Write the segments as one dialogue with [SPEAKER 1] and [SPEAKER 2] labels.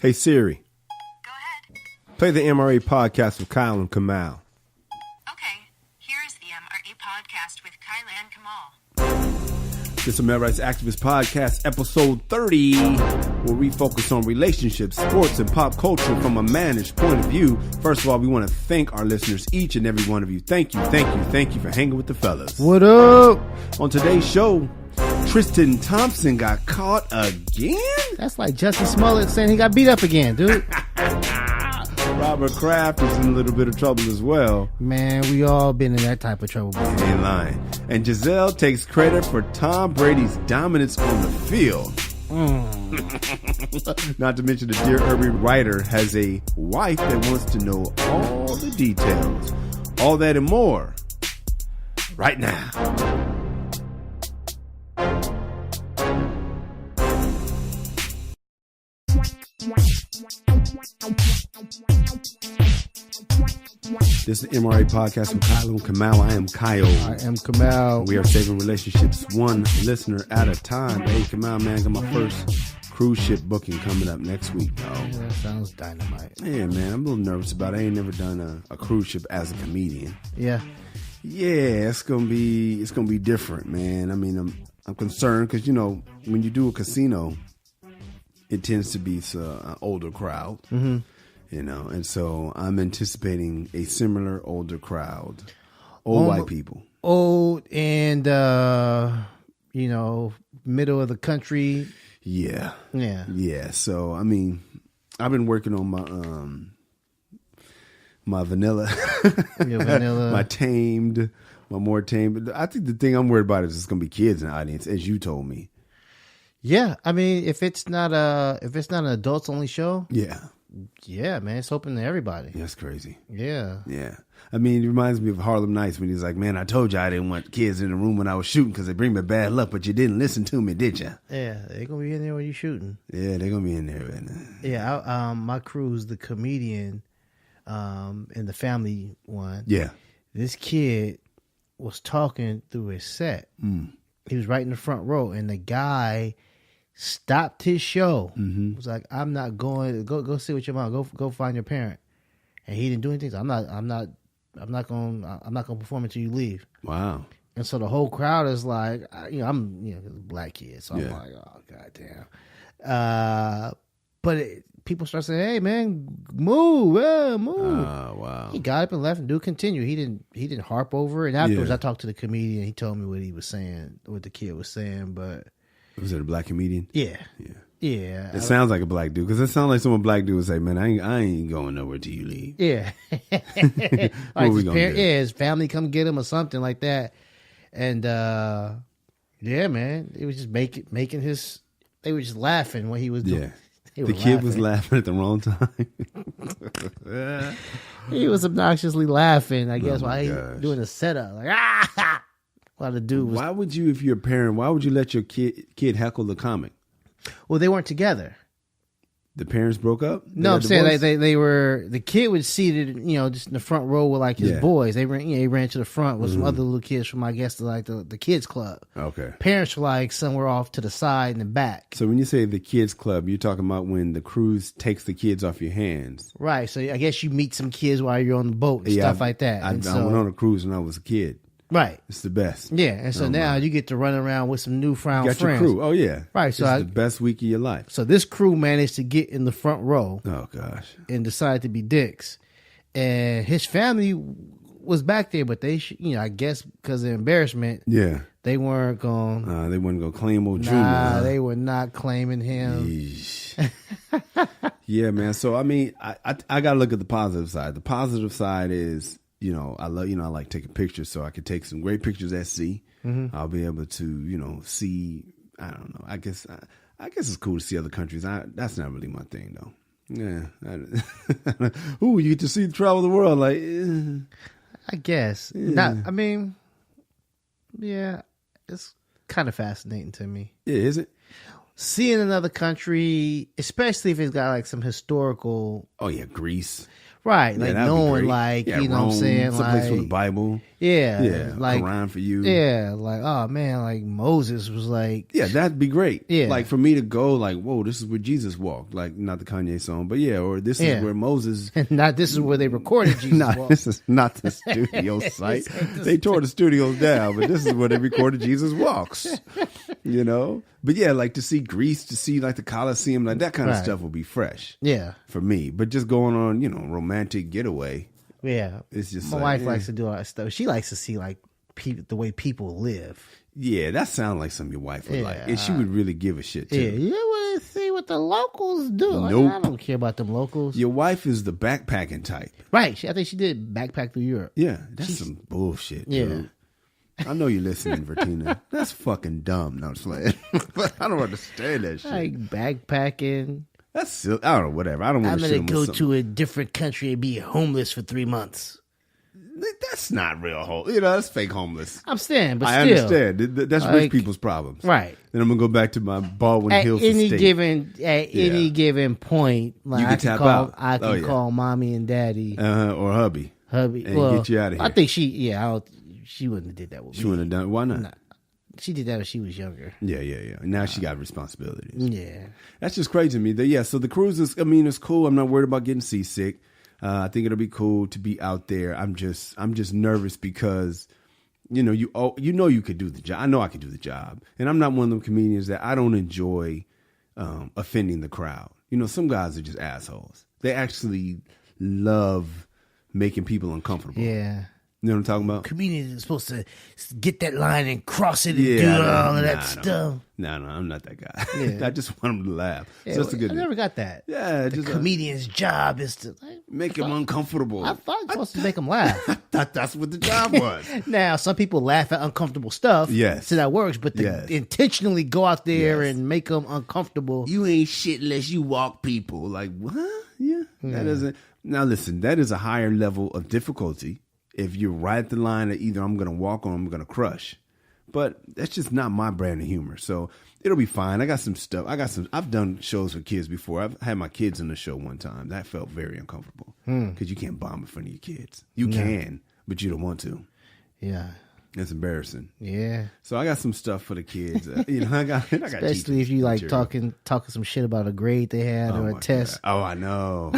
[SPEAKER 1] Hey Siri,
[SPEAKER 2] Go ahead.
[SPEAKER 1] play the MRA podcast with Kyle and Kamal.
[SPEAKER 2] Okay, here is the MRA podcast with Kyla and Kamal.
[SPEAKER 1] This is a Male Rights Activist Podcast, episode 30, where we focus on relationships, sports, and pop culture from a managed point of view. First of all, we want to thank our listeners, each and every one of you. Thank you for hanging with the fellas.
[SPEAKER 3] What up?
[SPEAKER 1] On today's show, Tristan Thompson got caught again?
[SPEAKER 3] That's like Justin Smollett saying he got beat up again, dude.
[SPEAKER 1] Robert Kraft is in a little bit of trouble as well.
[SPEAKER 3] Man, we all been in that type of trouble.
[SPEAKER 1] He ain't lying. And Gisele takes credit for Tom Brady's dominance on the field. Not to mention the Dear Urban writer has a wife that wants to know all the details. All that and more right now. This is the MRA podcast with Kyle and Kamal. I am Kyle.
[SPEAKER 3] I am Kamal.
[SPEAKER 1] We are saving relationships one listener at a time. Hey, Kamal, man, I got my first cruise ship booking coming up next week, dog.
[SPEAKER 3] Yeah, that sounds dynamite.
[SPEAKER 1] Yeah, man, I'm a little nervous about it. I ain't never done a cruise ship as a comedian.
[SPEAKER 3] Yeah.
[SPEAKER 1] Yeah, it's gonna be different, man. I mean, I'm concerned because, you know, when you do a casino, it tends to be an older crowd.
[SPEAKER 3] Mm-hmm.
[SPEAKER 1] You know, and so I'm anticipating a similar older crowd. Old white people.
[SPEAKER 3] Old and, middle of the country.
[SPEAKER 1] Yeah.
[SPEAKER 3] Yeah.
[SPEAKER 1] Yeah. So, I mean, I've been working on my vanilla.
[SPEAKER 3] Your vanilla.
[SPEAKER 1] my more tamed. I think the thing I'm worried about is it's going to be kids in the audience, as you told me.
[SPEAKER 3] Yeah. I mean, if it's not an adults only show.
[SPEAKER 1] Yeah.
[SPEAKER 3] Yeah, man, it's open to everybody.
[SPEAKER 1] That's crazy.
[SPEAKER 3] Yeah.
[SPEAKER 1] Yeah. I mean, it reminds me of Harlem Nights when he's like, man, I told you I didn't want kids in the room when I was shooting because they bring me bad luck, but you didn't listen to me, did you?
[SPEAKER 3] Yeah, they're going to be in there when you're shooting.
[SPEAKER 1] Yeah, they're going to be in there. Man.
[SPEAKER 3] Yeah, my crew's the comedian in the family one.
[SPEAKER 1] Yeah.
[SPEAKER 3] This kid was talking through his set. He was right in the front row, and the guy stopped his show.
[SPEAKER 1] Mm-hmm.
[SPEAKER 3] Was like, I'm not going. Go sit with your mom. Go find your parent. And he didn't do anything. So I'm not going to perform until you leave.
[SPEAKER 1] Wow.
[SPEAKER 3] And so the whole crowd is like, I'm a black kid, so I'm like, oh goddamn. But people start saying, hey man, move.
[SPEAKER 1] Oh wow.
[SPEAKER 3] He got up and left, and dude continued. He didn't harp over it. And afterwards, I talked to the comedian. He told me what he was saying, what the kid was saying, but.
[SPEAKER 1] Was it a black comedian?
[SPEAKER 3] Yeah.
[SPEAKER 1] Yeah.
[SPEAKER 3] Yeah.
[SPEAKER 1] It sounds like a black dude because it sounds like someone black dude would say, man, I ain't going nowhere till you leave.
[SPEAKER 3] Yeah.
[SPEAKER 1] What we gonna do?
[SPEAKER 3] Yeah, his family come get him or something like that. And yeah, man, it was just making his. They were just laughing when he was doing.
[SPEAKER 1] Yeah. The kid was laughing at the wrong time.
[SPEAKER 3] He was obnoxiously laughing, I guess, while he
[SPEAKER 1] gosh.
[SPEAKER 3] doing a setup. Like, ah! While the dude was.
[SPEAKER 1] Why would you, if you're a parent, why would you let your kid heckle the comic?
[SPEAKER 3] Well, they weren't together.
[SPEAKER 1] The parents broke up?
[SPEAKER 3] No, I'm saying they were. The kid was seated, just in the front row with like his boys. They ran, he ran to the front with some other little kids from, I guess, the kids club.
[SPEAKER 1] Okay.
[SPEAKER 3] Parents were like somewhere off to the side and the back.
[SPEAKER 1] So when you say the kids club, you're talking about when the cruise takes the kids off your hands,
[SPEAKER 3] right? So I guess you meet some kids while you're on the boat and stuff like that.
[SPEAKER 1] I went on a cruise when I was a kid.
[SPEAKER 3] Right.
[SPEAKER 1] It's the best.
[SPEAKER 3] Yeah, and so now you get to run around with some newfound
[SPEAKER 1] you got
[SPEAKER 3] friends.
[SPEAKER 1] your crew. Oh, yeah.
[SPEAKER 3] Right. So
[SPEAKER 1] it's the best week of your life.
[SPEAKER 3] So this crew managed to get in the front row.
[SPEAKER 1] Oh, gosh.
[SPEAKER 3] And decided to be dicks. And his family was back there, but they, I guess because of embarrassment, they weren't going.
[SPEAKER 1] They weren't going to claim old Junior.
[SPEAKER 3] Nah, they were not claiming him.
[SPEAKER 1] Yeah, man. So, I mean, I got to look at the positive side. The positive side is, I like taking pictures, so I could take some great pictures at sea. Mm-hmm. I'll be able to, see. I don't know. I guess it's cool to see other countries. That's not really my thing, though. Yeah. Ooh, you get to see travel the world, like.
[SPEAKER 3] I guess.
[SPEAKER 1] Yeah.
[SPEAKER 3] Not. I mean, yeah, it's kind of fascinating to me.
[SPEAKER 1] Yeah, is it?
[SPEAKER 3] Seeing another country, especially if it's got like some historical.
[SPEAKER 1] Oh yeah, Greece.
[SPEAKER 3] Right,
[SPEAKER 1] Yeah,
[SPEAKER 3] like knowing, like,
[SPEAKER 1] yeah,
[SPEAKER 3] you know
[SPEAKER 1] Rome,
[SPEAKER 3] what I'm saying?
[SPEAKER 1] Someplace
[SPEAKER 3] like,
[SPEAKER 1] from the Bible. Yeah,
[SPEAKER 3] like
[SPEAKER 1] Quran for you.
[SPEAKER 3] Yeah, like oh man, like Moses was like,
[SPEAKER 1] yeah, that'd be great.
[SPEAKER 3] Yeah,
[SPEAKER 1] like for me to go like, whoa, this is where Jesus walked. Like not the Kanye song, but yeah, or this is where Moses.
[SPEAKER 3] Not this is where they recorded Jesus.
[SPEAKER 1] Walk. This is not the studio site. They tore the studios down, but this is where they recorded Jesus walks. You know, but yeah, like to see Greece, to see like the Colosseum, like that kind of stuff will be fresh.
[SPEAKER 3] Yeah,
[SPEAKER 1] for me. But just going on, romantic getaway.
[SPEAKER 3] Yeah,
[SPEAKER 1] it's just
[SPEAKER 3] my wife likes to do all that stuff. She likes to see like the way people live.
[SPEAKER 1] Yeah, that sounds like something your wife would like, and she would really give a shit too.
[SPEAKER 3] Yeah, you want to see what the locals do?
[SPEAKER 1] Nope.
[SPEAKER 3] I don't care about them locals.
[SPEAKER 1] Your wife is the backpacking type,
[SPEAKER 3] right? I think she did backpack through Europe.
[SPEAKER 1] Yeah, that's some bullshit. Dude. I know you're listening, Vertina. That's fucking dumb. No, I'm just playing. But I don't understand that shit.
[SPEAKER 3] Like backpacking.
[SPEAKER 1] That's silly. I don't know. Whatever. I don't want to.
[SPEAKER 3] I'm gonna go to a different country and be homeless for 3 months.
[SPEAKER 1] That's not real homeless. That's fake homeless.
[SPEAKER 3] I'm saying, but
[SPEAKER 1] I
[SPEAKER 3] still,
[SPEAKER 1] understand. That's like, rich people's problems,
[SPEAKER 3] right?
[SPEAKER 1] Then I'm gonna go back to my Baldwin Hills estate.
[SPEAKER 3] Any given point, like
[SPEAKER 1] you can
[SPEAKER 3] I can call mommy and daddy,
[SPEAKER 1] or hubby, and get you out of here.
[SPEAKER 3] I think she wouldn't have did that with me.
[SPEAKER 1] She wouldn't have done it. Why not? Nah.
[SPEAKER 3] She did that when she was younger.
[SPEAKER 1] Yeah. Now she got responsibilities.
[SPEAKER 3] Yeah.
[SPEAKER 1] That's just crazy to me. So the cruise is, it's cool. I'm not worried about getting seasick. I think it'll be cool to be out there. I'm just nervous because, you could do the job. I know I could do the job. And I'm not one of them comedians that I don't enjoy offending the crowd. Some guys are just assholes. They actually love making people uncomfortable.
[SPEAKER 3] Yeah.
[SPEAKER 1] You know what I'm talking about?
[SPEAKER 3] Comedians are supposed to get that line and cross it and do all of that stuff.
[SPEAKER 1] No, I'm not that guy. Yeah. I just want them to laugh.
[SPEAKER 3] Yeah,
[SPEAKER 1] so that's a good.
[SPEAKER 3] I never got that.
[SPEAKER 1] Yeah,
[SPEAKER 3] the comedian's job is to
[SPEAKER 1] make them uncomfortable.
[SPEAKER 3] I thought you're supposed to make them laugh.
[SPEAKER 1] I thought that's what the job was.
[SPEAKER 3] Now, some people laugh at uncomfortable stuff.
[SPEAKER 1] Yes,
[SPEAKER 3] so that works. But to intentionally go out there and make them uncomfortable,
[SPEAKER 1] you ain't shit unless you walk people. Like what? Yeah, that doesn't. Now listen, that is a higher level of difficulty. If you're right at the line of either I'm going to walk or I'm going to crush. But that's just not my brand of humor. So it'll be fine. I got some stuff. I've done shows with kids before. I've had my kids in the show one time. That felt very uncomfortable. Because you can't bomb in front of your kids. You can, but you don't want to.
[SPEAKER 3] Yeah.
[SPEAKER 1] It's embarrassing.
[SPEAKER 3] Yeah.
[SPEAKER 1] So I got some stuff for the kids. I got
[SPEAKER 3] especially if you like talking some shit about a grade they had or a test.
[SPEAKER 1] God. Oh, I know.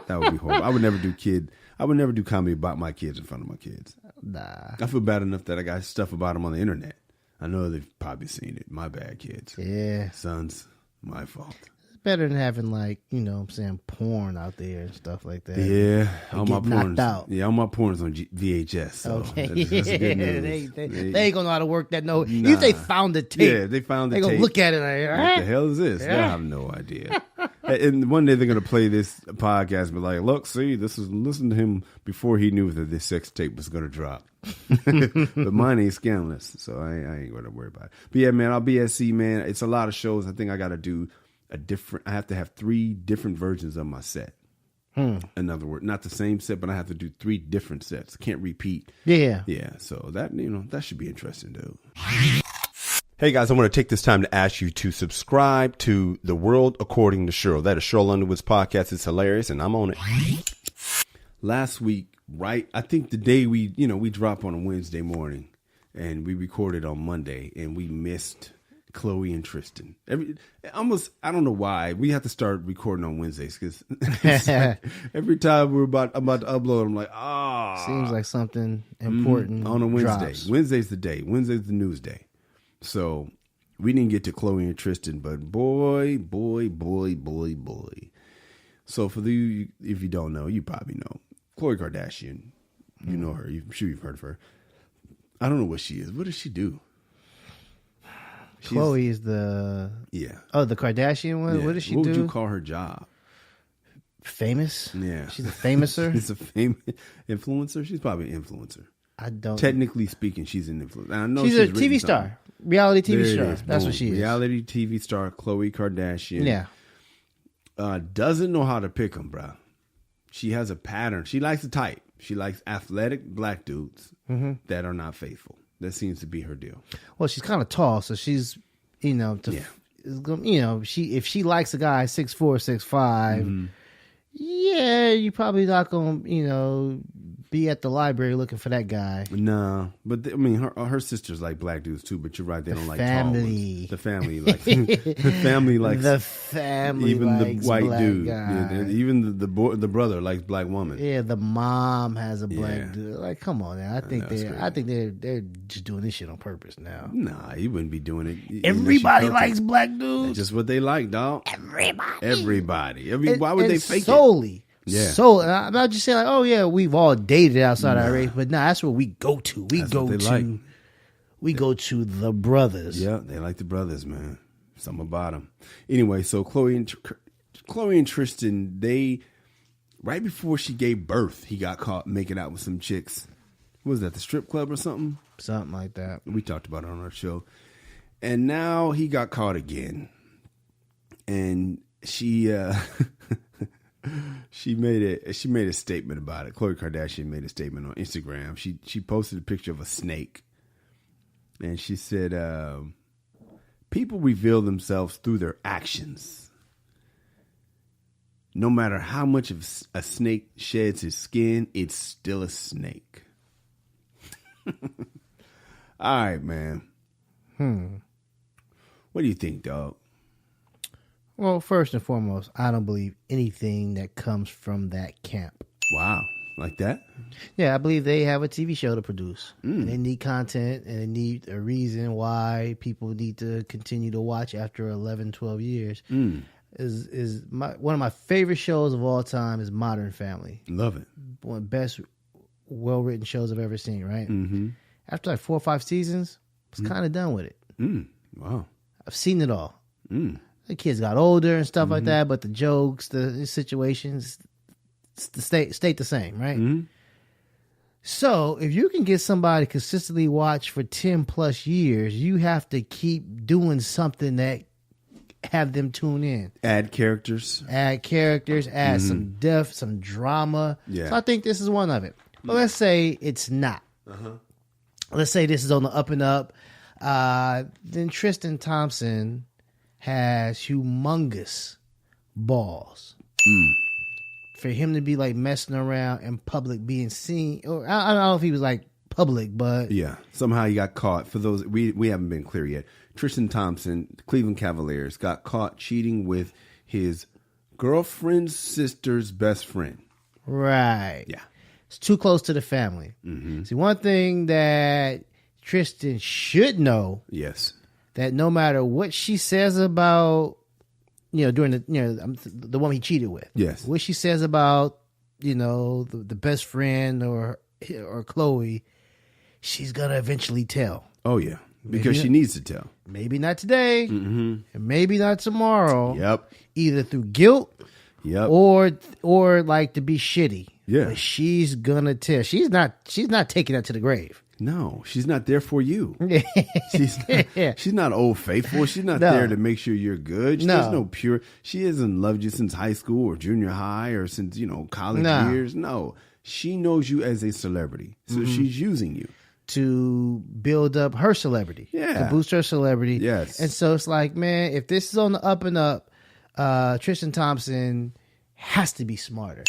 [SPEAKER 1] That would be horrible. I would never do comedy about my kids in front of my kids.
[SPEAKER 3] Nah.
[SPEAKER 1] I feel bad enough that I got stuff about them on the internet. I know they've probably seen it. My bad, kids.
[SPEAKER 3] Yeah.
[SPEAKER 1] Sons, my fault.
[SPEAKER 3] It's better than having porn out there and stuff like that.
[SPEAKER 1] Yeah. All my porn's
[SPEAKER 3] out.
[SPEAKER 1] Yeah, all my porn's on VHS. So
[SPEAKER 3] okay.
[SPEAKER 1] That's good news.
[SPEAKER 3] They ain't gonna know how to work that. No. Nah. If they found the tape.
[SPEAKER 1] Yeah, they found the tape.
[SPEAKER 3] They gonna look at it like,
[SPEAKER 1] what the hell is this? They have no idea. And one day they're going to play this podcast and be like, look, see, listen to him before he knew that this sex tape was going to drop. But mine ain't scandalous, so I ain't going to worry about it. But yeah, man, I'll be at sea, man. It's a lot of shows. I think I got to do I have to have 3 different versions of my set. In other words, not the same set, but I have to do 3 different sets. I can't repeat.
[SPEAKER 3] Yeah.
[SPEAKER 1] Yeah, so that, that should be interesting, dude. Hey guys, I want to take this time to ask you to subscribe to The World According to Cheryl. That is Cheryl Underwood's podcast. It's hilarious, and I'm on it. Last week, right? I think the day we drop on a Wednesday morning, and we recorded on Monday, and we missed Chloe and Tristan. I don't know why we have to start recording on Wednesdays because every time I'm about to upload, I'm like,
[SPEAKER 3] seems like something important
[SPEAKER 1] on a Wednesday.
[SPEAKER 3] Drops.
[SPEAKER 1] Wednesday's the day. Wednesday's the news day. So we didn't get to Chloe and Tristan, but boy. So for you, if you don't know, you probably know Khloe Kardashian. You know her. I'm sure you've heard of her. I don't know what she is. What does she do?
[SPEAKER 3] Chloe is the the Kardashian one. Yeah. What does she do?
[SPEAKER 1] What would you call her job?
[SPEAKER 3] Famous.
[SPEAKER 1] Yeah,
[SPEAKER 3] she's a famouser.
[SPEAKER 1] She's a famous influencer. She's probably an influencer.
[SPEAKER 3] I don't.
[SPEAKER 1] Technically speaking, she's an influencer. I know
[SPEAKER 3] she's a TV star, reality TV star. That's what she is.
[SPEAKER 1] Reality TV star Khloe Kardashian.
[SPEAKER 3] Yeah.
[SPEAKER 1] Doesn't know how to pick them, bro. She has a pattern. She likes the type. She likes athletic black dudes that are not faithful. That seems to be her deal.
[SPEAKER 3] Well, she's kind of tall, so she's, if she likes a guy 6'4", 6'5", yeah, you probably not gonna, be at the library looking for that guy.
[SPEAKER 1] No, but I mean, her sisters like black dudes too. But you're right; they don't like
[SPEAKER 3] family.
[SPEAKER 1] tall ones. The family, like the family, likes
[SPEAKER 3] the family,
[SPEAKER 1] even
[SPEAKER 3] likes
[SPEAKER 1] the white
[SPEAKER 3] black
[SPEAKER 1] dude,
[SPEAKER 3] guy.
[SPEAKER 1] even the brother likes black woman.
[SPEAKER 3] Yeah, the mom has a black
[SPEAKER 1] Yeah.
[SPEAKER 3] dude. Like, come on, man. I think they're just doing this shit on purpose now.
[SPEAKER 1] Nah, you wouldn't be doing it.
[SPEAKER 3] Everybody likes black dudes.
[SPEAKER 1] That's just what they like, dog. Everybody. Why would they fake
[SPEAKER 3] solely.
[SPEAKER 1] it? Yeah.
[SPEAKER 3] So I'm not just saying like, oh yeah, we've all dated outside our race, but that's where we go to. We go to the brothers.
[SPEAKER 1] Yeah, they like the brothers, man. Something about them. Anyway, so Chloe and Tristan, they right before she gave birth, he got caught making out with some chicks. What was that, the strip club or something?
[SPEAKER 3] Something like that.
[SPEAKER 1] We talked about it on our show. And now he got caught again. And she she made a statement about it. Khloe Kardashian made a statement on Instagram. She posted a picture of a snake. And she said, people reveal themselves through their actions. No matter how much of a snake sheds his skin, it's still a snake. All right, man. What do you think, dog?
[SPEAKER 3] Well, first and foremost, I don't believe anything that comes from that camp.
[SPEAKER 1] Wow. Like that?
[SPEAKER 3] Yeah, I believe they have a TV show to produce. And they need content and they need a reason why people need to continue to watch after 11, 12 years. One of my favorite shows of all time is Modern Family.
[SPEAKER 1] Love it.
[SPEAKER 3] One of the best, well-written shows I've ever seen, right?
[SPEAKER 1] Mm-hmm.
[SPEAKER 3] After like 4 or 5 seasons, I was kind of done with it.
[SPEAKER 1] Wow.
[SPEAKER 3] I've seen it all. The kids got older and stuff like that, but the jokes, the situations stayed the same, right? So if you can get somebody consistently watch for 10 plus years, you have to keep doing something that have them tune in.
[SPEAKER 1] Add characters,
[SPEAKER 3] add some depth, some drama.
[SPEAKER 1] Yeah.
[SPEAKER 3] So I think this is one of it. But let's say it's not. Let's say this is on the up and up. Then Tristan Thompson has humongous balls. For him to be like messing around in public, being seen, or I don't know if he was like public, but
[SPEAKER 1] yeah, somehow he got caught. For those we haven't been clear yet, Tristan Thompson, Cleveland Cavaliers, got caught cheating with his girlfriend's sister's best friend.
[SPEAKER 3] Right.
[SPEAKER 1] Yeah,
[SPEAKER 3] it's too close to the family. See, one thing that Tristan should know,
[SPEAKER 1] yes,
[SPEAKER 3] that no matter what she says about, during the woman he cheated with.
[SPEAKER 1] Yes.
[SPEAKER 3] What she says about, the best friend or Chloe, she's going to eventually tell.
[SPEAKER 1] Oh, yeah. Because she needs to tell.
[SPEAKER 3] Maybe not today. And maybe not tomorrow.
[SPEAKER 1] Yep.
[SPEAKER 3] Either through guilt.
[SPEAKER 1] Yep.
[SPEAKER 3] Or like to be shitty.
[SPEAKER 1] Yeah.
[SPEAKER 3] But she's going to tell. She's not taking that to the grave.
[SPEAKER 1] No, she's not there for you. She's not old faithful. She's not there to make sure you're good. There's no pure. She hasn't loved you since high school or junior high or since, college years. No, she knows you as a celebrity. So she's using you
[SPEAKER 3] to build up her celebrity.
[SPEAKER 1] Yeah.
[SPEAKER 3] To boost her celebrity.
[SPEAKER 1] Yes.
[SPEAKER 3] And so it's like, man, if this is on the up and up, Tristan Thompson has to be smarter.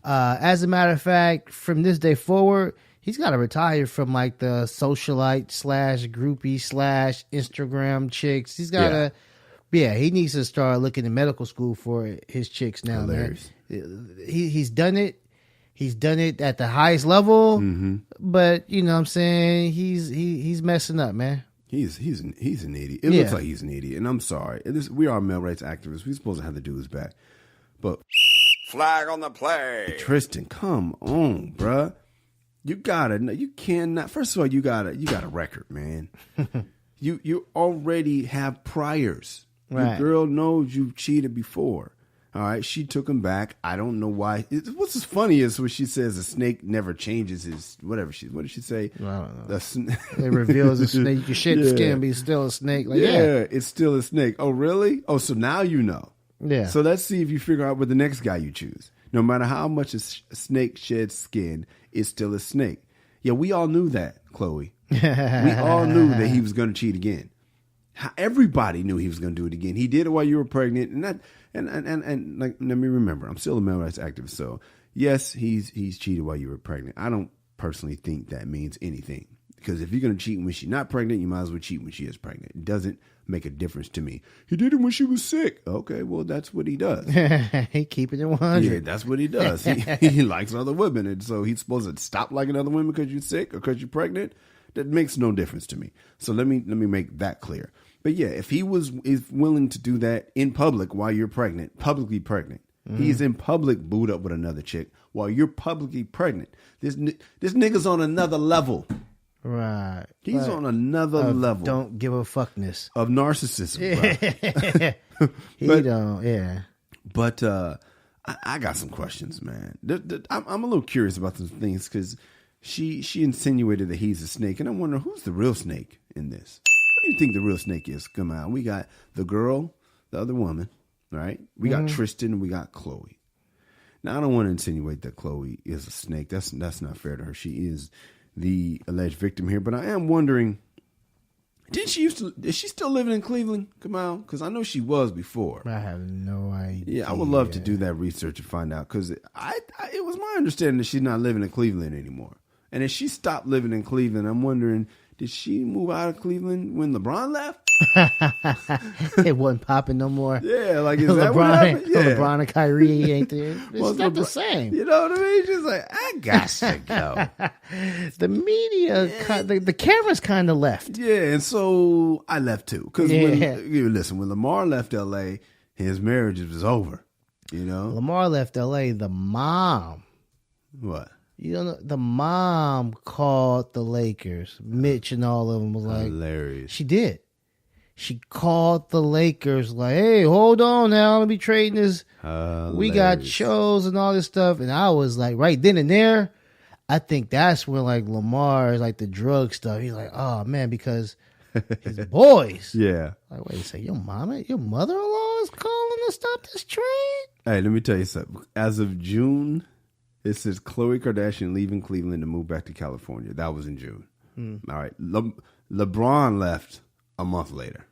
[SPEAKER 3] As a matter of fact, from this day forward, he's got to retire from like the socialite / groupie / Instagram chicks. He's got to, he needs to start looking in medical school for his chicks now,
[SPEAKER 1] Hilarious.
[SPEAKER 3] man. He's done it. He's done it at the highest level, but you know what I'm saying? He's messing up, man.
[SPEAKER 1] He's an idiot. It looks like he's an idiot, and I'm sorry. We are male rights activists. We're supposed to have the dudes back, but
[SPEAKER 4] flag on the play.
[SPEAKER 1] Tristan, come on, bruh. You cannot. First of all, you got a record, man. you already have priors.
[SPEAKER 3] Right.
[SPEAKER 1] Your girl knows you've cheated before. All right, she took him back. I don't know why. What's funny is when she says a snake never changes his whatever. What did she say?
[SPEAKER 3] I don't know.
[SPEAKER 1] It
[SPEAKER 3] reveals a snake. You can shed the skin, but it's still a snake. Like,
[SPEAKER 1] it's still a snake. Oh, really? Oh, so now you know.
[SPEAKER 3] Yeah.
[SPEAKER 1] So let's see if you figure out what the next guy you choose. No matter how much a snake sheds skin, it's still a snake. Yeah, we all knew that, Chloe. We all knew that he was going to cheat again. Everybody knew he was going to do it again. He did it while you were pregnant, and like, let me remember, I'm still a male rights activist, so yes, he's cheated while you were pregnant. I don't personally think that means anything. Because if you're going to cheat when she's not pregnant, you might as well cheat when she is pregnant. It doesn't make a difference to me. He did it when she was sick. Okay, well, that's what he does.
[SPEAKER 3] He keeping it 100.
[SPEAKER 1] Yeah, that's what he does. He likes other women. And so he's supposed to stop liking other women because you're sick or because you're pregnant. That makes no difference to me. So let me make that clear. But yeah, if he is willing to do that in public while you're pregnant, publicly pregnant, he's in public booed up with another chick while you're publicly pregnant. This nigga's on another level.
[SPEAKER 3] Right.
[SPEAKER 1] He's on another level.
[SPEAKER 3] Don't give a fuckness.
[SPEAKER 1] Of narcissism, bro.
[SPEAKER 3] Yeah.
[SPEAKER 1] But I got some questions, man. I'm a little curious about some things because she insinuated that he's a snake, and I wonder who's the real snake in this. What do you think the real snake is? Come on, we got the girl, the other woman, right? We got Tristan, and we got Chloe. Now I don't want to insinuate that Chloe is a snake. That's not fair to her. She is the alleged victim here, but I am wondering, is she still living in Cleveland? Come on, because I know she was before.
[SPEAKER 3] I have no idea.
[SPEAKER 1] Yeah, I would love to do that research and find out, because it was my understanding that she's not living in Cleveland anymore. And if she stopped living in Cleveland, I'm wondering, did she move out of Cleveland when LeBron left?
[SPEAKER 3] It wasn't popping no more.
[SPEAKER 1] Yeah, like is that what happened? Yeah.
[SPEAKER 3] LeBron and Kyrie ain't there. It's not the same.
[SPEAKER 1] You know what I mean? She's like, I got to go.
[SPEAKER 3] The media, the cameras kind of left.
[SPEAKER 1] Yeah, and so I left too. Because when Lamar left L.A., his marriage was over. You know?
[SPEAKER 3] Lamar left L.A., the mom.
[SPEAKER 1] What?
[SPEAKER 3] You don't know, the mom called the Lakers. Mitch and all of them was like,
[SPEAKER 1] hilarious.
[SPEAKER 3] She did. She called the Lakers like, hey, hold on now. I'm going to be trading this. We got shows and all this stuff. And I was like, right then and there, I think that's where like Lamar is like the drug stuff. He's like, oh man, because his boys.
[SPEAKER 1] Yeah.
[SPEAKER 3] Like, wait a second, your mother-in-law is calling to stop this trade?
[SPEAKER 1] Hey, let me tell you something. As of June, it says Khloe Kardashian leaving Cleveland to move back to California. That was in June. All right. LeBron left a month later.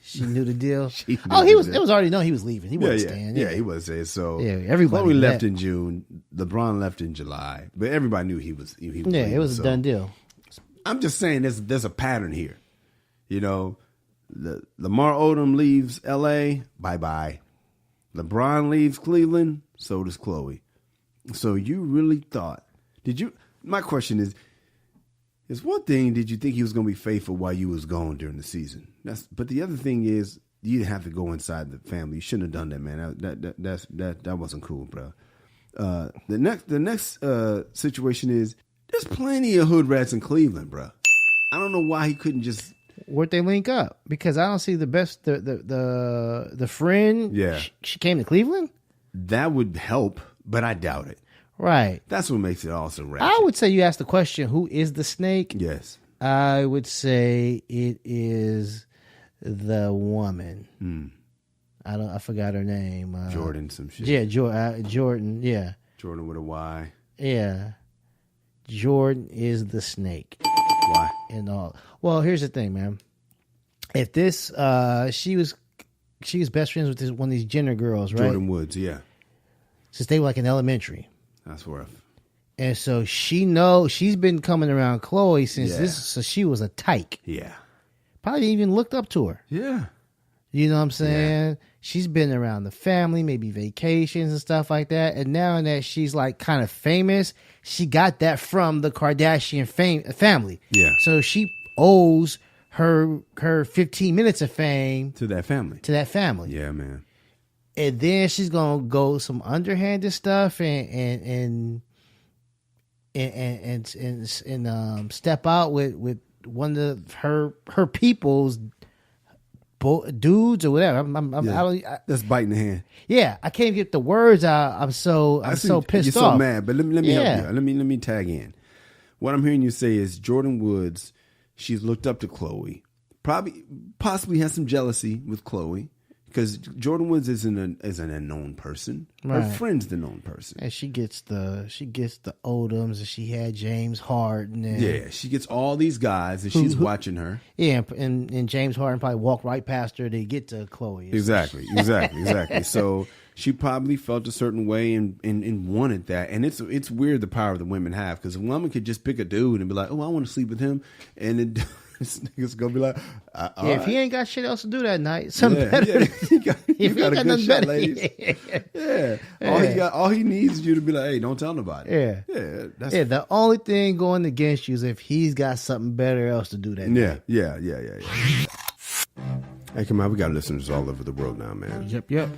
[SPEAKER 3] She knew the deal.
[SPEAKER 1] It was
[SPEAKER 3] already known he was leaving. He wasn't staying.
[SPEAKER 1] Yeah, he was staying. So
[SPEAKER 3] everybody
[SPEAKER 1] Khloe left in June. LeBron left in July. But everybody knew he was leaving,
[SPEAKER 3] it was a done deal.
[SPEAKER 1] I'm just saying there's a pattern here. You know, Lamar Odom leaves L.A., bye-bye. LeBron leaves Cleveland, so does Khloe. So you really thought, my question is one thing, did you think he was going to be faithful while you was gone during the season? But the other thing is, you didn't have to go inside the family. You shouldn't have done that, man. That wasn't cool, bro. The next situation is, there's plenty of hood rats in Cleveland, bro. I don't know why he couldn't just...
[SPEAKER 3] Where'd they link up? Because I don't see the best, the friend.
[SPEAKER 1] Yeah.
[SPEAKER 3] She came to Cleveland?
[SPEAKER 1] That would help, but I doubt it.
[SPEAKER 3] Right.
[SPEAKER 1] That's what makes it also ratchet.
[SPEAKER 3] I would say you asked the question, who is the snake?
[SPEAKER 1] Yes.
[SPEAKER 3] I would say it is the woman. I forgot her name.
[SPEAKER 1] Jordan, some shit.
[SPEAKER 3] Yeah, Jordan. Yeah.
[SPEAKER 1] Jordan with a Y.
[SPEAKER 3] Yeah. Jordan is the snake.
[SPEAKER 1] Why?
[SPEAKER 3] And all. Well, here's the thing, man. If this, she was best friends with one of these Jenner girls, right?
[SPEAKER 1] Jordan Woods, yeah.
[SPEAKER 3] Since they were like in elementary.
[SPEAKER 1] That's rough.
[SPEAKER 3] And so she's been coming around Khloe since so she was a tyke.
[SPEAKER 1] Yeah.
[SPEAKER 3] Probably even looked up to her.
[SPEAKER 1] Yeah.
[SPEAKER 3] You know what I'm saying?
[SPEAKER 1] Yeah.
[SPEAKER 3] She's been around the family, maybe vacations and stuff like that. And now that she's like kind of famous, she got that from the Kardashian family.
[SPEAKER 1] Yeah.
[SPEAKER 3] So she owes her 15 minutes of fame
[SPEAKER 1] to that family. Yeah, man.
[SPEAKER 3] And then she's gonna go some underhanded stuff and step out with one of her people's dudes or whatever.
[SPEAKER 1] That's biting the hand.
[SPEAKER 3] Yeah, I can't get the words out. I'm so pissed off.
[SPEAKER 1] You're so mad, but let me help you. Let me tag in. What I'm hearing you say is Jordan Woods. She's looked up to Khloe. Possibly has some jealousy with Khloe because Jordan Woods isn't an unknown person.
[SPEAKER 3] Right.
[SPEAKER 1] Her friend's the known person.
[SPEAKER 3] And she gets the Odoms, and she had James Harden. And,
[SPEAKER 1] Yeah, she gets all these guys, and she's watching her.
[SPEAKER 3] Yeah, and James Harden probably walked right past her to get to Chloe.
[SPEAKER 1] Exactly. So she probably felt a certain way and wanted that. And it's weird the power the women have, because a woman could just pick a dude and be like, oh, I want to sleep with him. And then this nigga's going to be like,
[SPEAKER 3] if he ain't got shit else to do that night, something better.
[SPEAKER 1] Yeah. You got a good shot,
[SPEAKER 3] better.
[SPEAKER 1] ladies. All he needs is you to be like, hey, don't tell nobody.
[SPEAKER 3] Yeah. The only thing going against you is if he's got something better else to do that night.
[SPEAKER 1] Yeah. Hey, come on, we got listeners all over the world now, man.
[SPEAKER 3] Yep.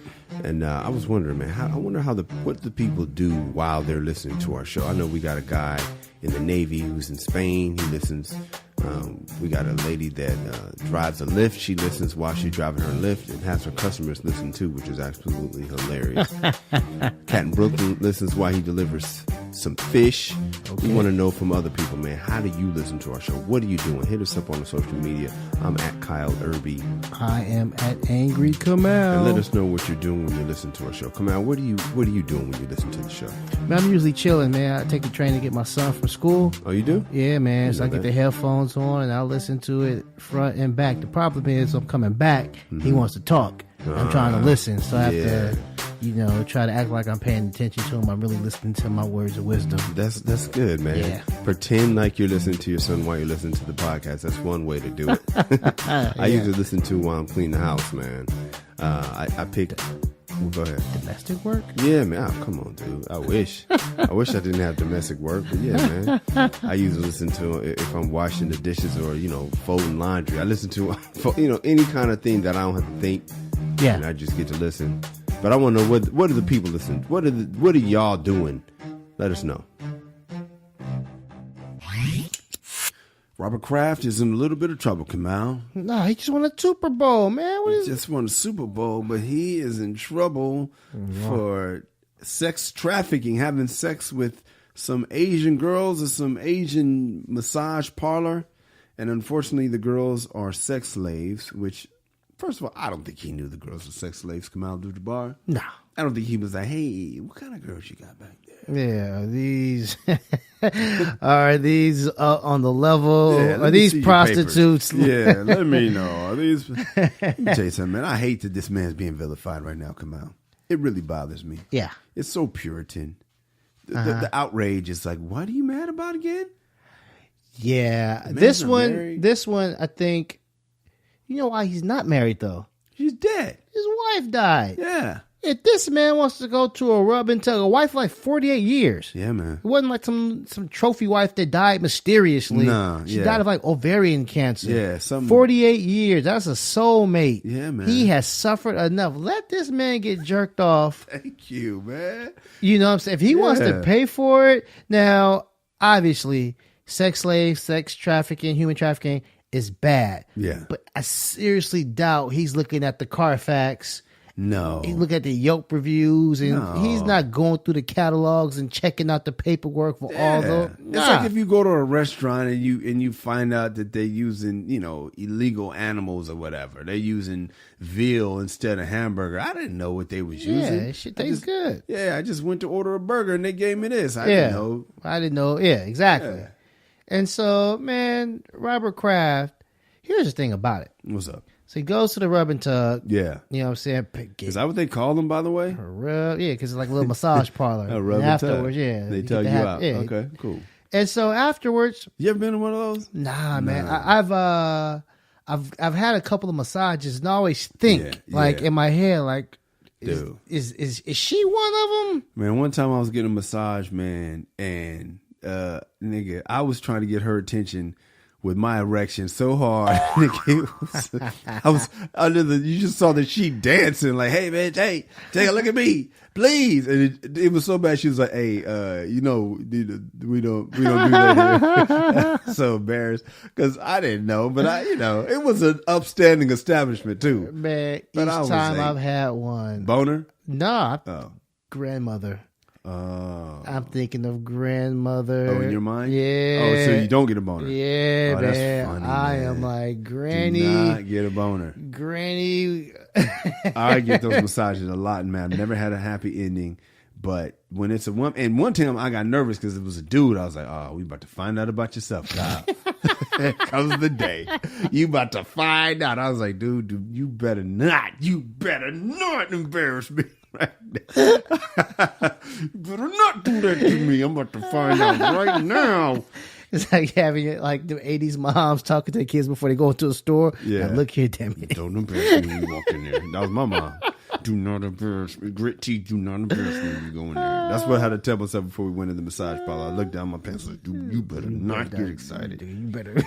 [SPEAKER 1] And I was wondering, man, I wonder what the people do while they're listening to our show. I know we got a guy in the Navy who's in Spain. He listens. We got a lady that drives a Lyft. She listens while she's driving her Lyft and has her customers listen too, which is absolutely hilarious. Cat in Brooklyn listens while he delivers some fish. Okay. We want to know from other people, man, how do you listen to our show? What are you doing? Hit us up on the social media. I'm at Kyle Irby.
[SPEAKER 3] I am at Angry Kamal.
[SPEAKER 1] And let us know what you're doing when you listen to our show. Kamal, what are you doing when you listen to the show?
[SPEAKER 3] Man, I'm usually chilling, man. I take the train to get my son from school.
[SPEAKER 1] Oh, you do?
[SPEAKER 3] Yeah, man. So I get the headphones on and I listen to it front and back. The problem is I'm coming back. He wants to talk. I'm trying to listen, so I have to, try to act like I'm paying attention to him. I'm really listening to my words of wisdom.
[SPEAKER 1] That's good, man. Yeah. Pretend like you're listening to your son while you're listening to the podcast. That's one way to do it. I usually listen to while I'm cleaning the house, man. I pick. Go ahead.
[SPEAKER 3] Domestic work?
[SPEAKER 1] Yeah, man. Oh, come on, dude. I wish I didn't have domestic work, but yeah, man. I usually listen to if I'm washing the dishes or folding laundry. I listen to any kind of thing that I don't have to think.
[SPEAKER 3] Yeah,
[SPEAKER 1] and I just get to listen. But I want to know what are the people listening? What are y'all doing? Let us know. Robert Kraft is in a little bit of trouble, Kamal.
[SPEAKER 3] No, he just won a Super Bowl, man.
[SPEAKER 1] He just won a Super Bowl, but he is in trouble for sex trafficking, having sex with some Asian girls at some Asian massage parlor. And unfortunately, the girls are sex slaves, which, first of all, I don't think he knew the girls were sex slaves, Kamal Abdul-Jabbar.
[SPEAKER 3] No.
[SPEAKER 1] I don't think he was like, hey, what kind of girls you got back there?
[SPEAKER 3] Yeah, these are these on the level? Are these prostitutes?
[SPEAKER 1] Yeah, let me know. Are these? Let me tell you something, man. I hate that this man's being vilified right now, Kamal. It really bothers me.
[SPEAKER 3] Yeah.
[SPEAKER 1] It's so Puritan. The outrage is like, what are you mad about again?
[SPEAKER 3] Yeah. This one, I think, you know why he's not married, though?
[SPEAKER 1] He's dead.
[SPEAKER 3] His wife died.
[SPEAKER 1] Yeah.
[SPEAKER 3] If this man wants to go to a rub and tug, a wife like 48 years.
[SPEAKER 1] Yeah, man.
[SPEAKER 3] It wasn't like some trophy wife that died mysteriously.
[SPEAKER 1] No,
[SPEAKER 3] she died of like ovarian cancer.
[SPEAKER 1] Yeah,
[SPEAKER 3] 48 years. That's a soulmate.
[SPEAKER 1] Yeah, man.
[SPEAKER 3] He has suffered enough. Let this man get jerked off.
[SPEAKER 1] Thank you, man.
[SPEAKER 3] You know what I'm saying? If he wants to pay for it, now, obviously, sex slaves, sex trafficking, human trafficking is bad.
[SPEAKER 1] Yeah.
[SPEAKER 3] But I seriously doubt he's looking at the Carfax.
[SPEAKER 1] No.
[SPEAKER 3] He look at the Yelp reviews, and he's not going through the catalogs and checking out the paperwork for all those.
[SPEAKER 1] It's like if you go to a restaurant and you find out that they're using, illegal animals or whatever. They're using veal instead of hamburger. I didn't know what they was using.
[SPEAKER 3] Yeah, shit tastes good.
[SPEAKER 1] Yeah, I just went to order a burger and they gave me this. I didn't know.
[SPEAKER 3] Yeah, exactly.
[SPEAKER 1] Yeah.
[SPEAKER 3] And so, man, Robert Kraft, here's the thing about it.
[SPEAKER 1] What's up?
[SPEAKER 3] So he goes to the rub and tug.
[SPEAKER 1] Yeah.
[SPEAKER 3] You know what I'm saying?
[SPEAKER 1] Is that what they call them, by the way?
[SPEAKER 3] Yeah, because it's like a little massage parlor.
[SPEAKER 1] A rub and
[SPEAKER 3] afterwards,
[SPEAKER 1] tug. They tug you out.
[SPEAKER 3] Yeah.
[SPEAKER 1] Okay, cool.
[SPEAKER 3] And so afterwards,
[SPEAKER 1] you ever been to one of those?
[SPEAKER 3] Nah, man. I've had a couple of massages, and I always think in my head, like,
[SPEAKER 1] dude,
[SPEAKER 3] is she one of them?
[SPEAKER 1] Man, one time I was getting a massage, man, and nigga, I was trying to get her attention with my erection so hard. I was under you just saw the sheet dancing like, hey man, hey, take a look at me, please. And it was so bad. She was like, hey, we don't do that here. So embarrassed because I didn't know, but it was an upstanding establishment too.
[SPEAKER 3] Man,
[SPEAKER 1] but
[SPEAKER 3] each time I've had one.
[SPEAKER 1] Boner?
[SPEAKER 3] No, grandmother.
[SPEAKER 1] Oh.
[SPEAKER 3] I'm thinking of grandmother.
[SPEAKER 1] Oh, in your mind?
[SPEAKER 3] Yeah.
[SPEAKER 1] Oh, so you don't get a boner?
[SPEAKER 3] Yeah,
[SPEAKER 1] man.
[SPEAKER 3] That's
[SPEAKER 1] funny,
[SPEAKER 3] I
[SPEAKER 1] man.
[SPEAKER 3] am like, Granny.
[SPEAKER 1] Do not get a boner.
[SPEAKER 3] Granny,
[SPEAKER 1] I get those massages a lot, man. I've never had a happy ending. But when it's a woman, and one time I got nervous because it was a dude. I was like, "Oh, we about to find out about yourself, Kyle." Here comes the day. You about to find out. I was like, dude, you better not embarrass me right now. You better not do that to me. I'm about to find out right now.
[SPEAKER 3] It's like having like the 80s moms talking to their kids before they go into a store.
[SPEAKER 1] Yeah.
[SPEAKER 3] Now, look here, damn it.
[SPEAKER 1] Don't embarrass me when you walk in there. That was my mom. Do not embarrass me. Grit teeth, do not embarrass me when you go in there. That's what I had to tell myself before we went in the massage parlor. I looked down my pants like, dude, you better not get excited.
[SPEAKER 3] You better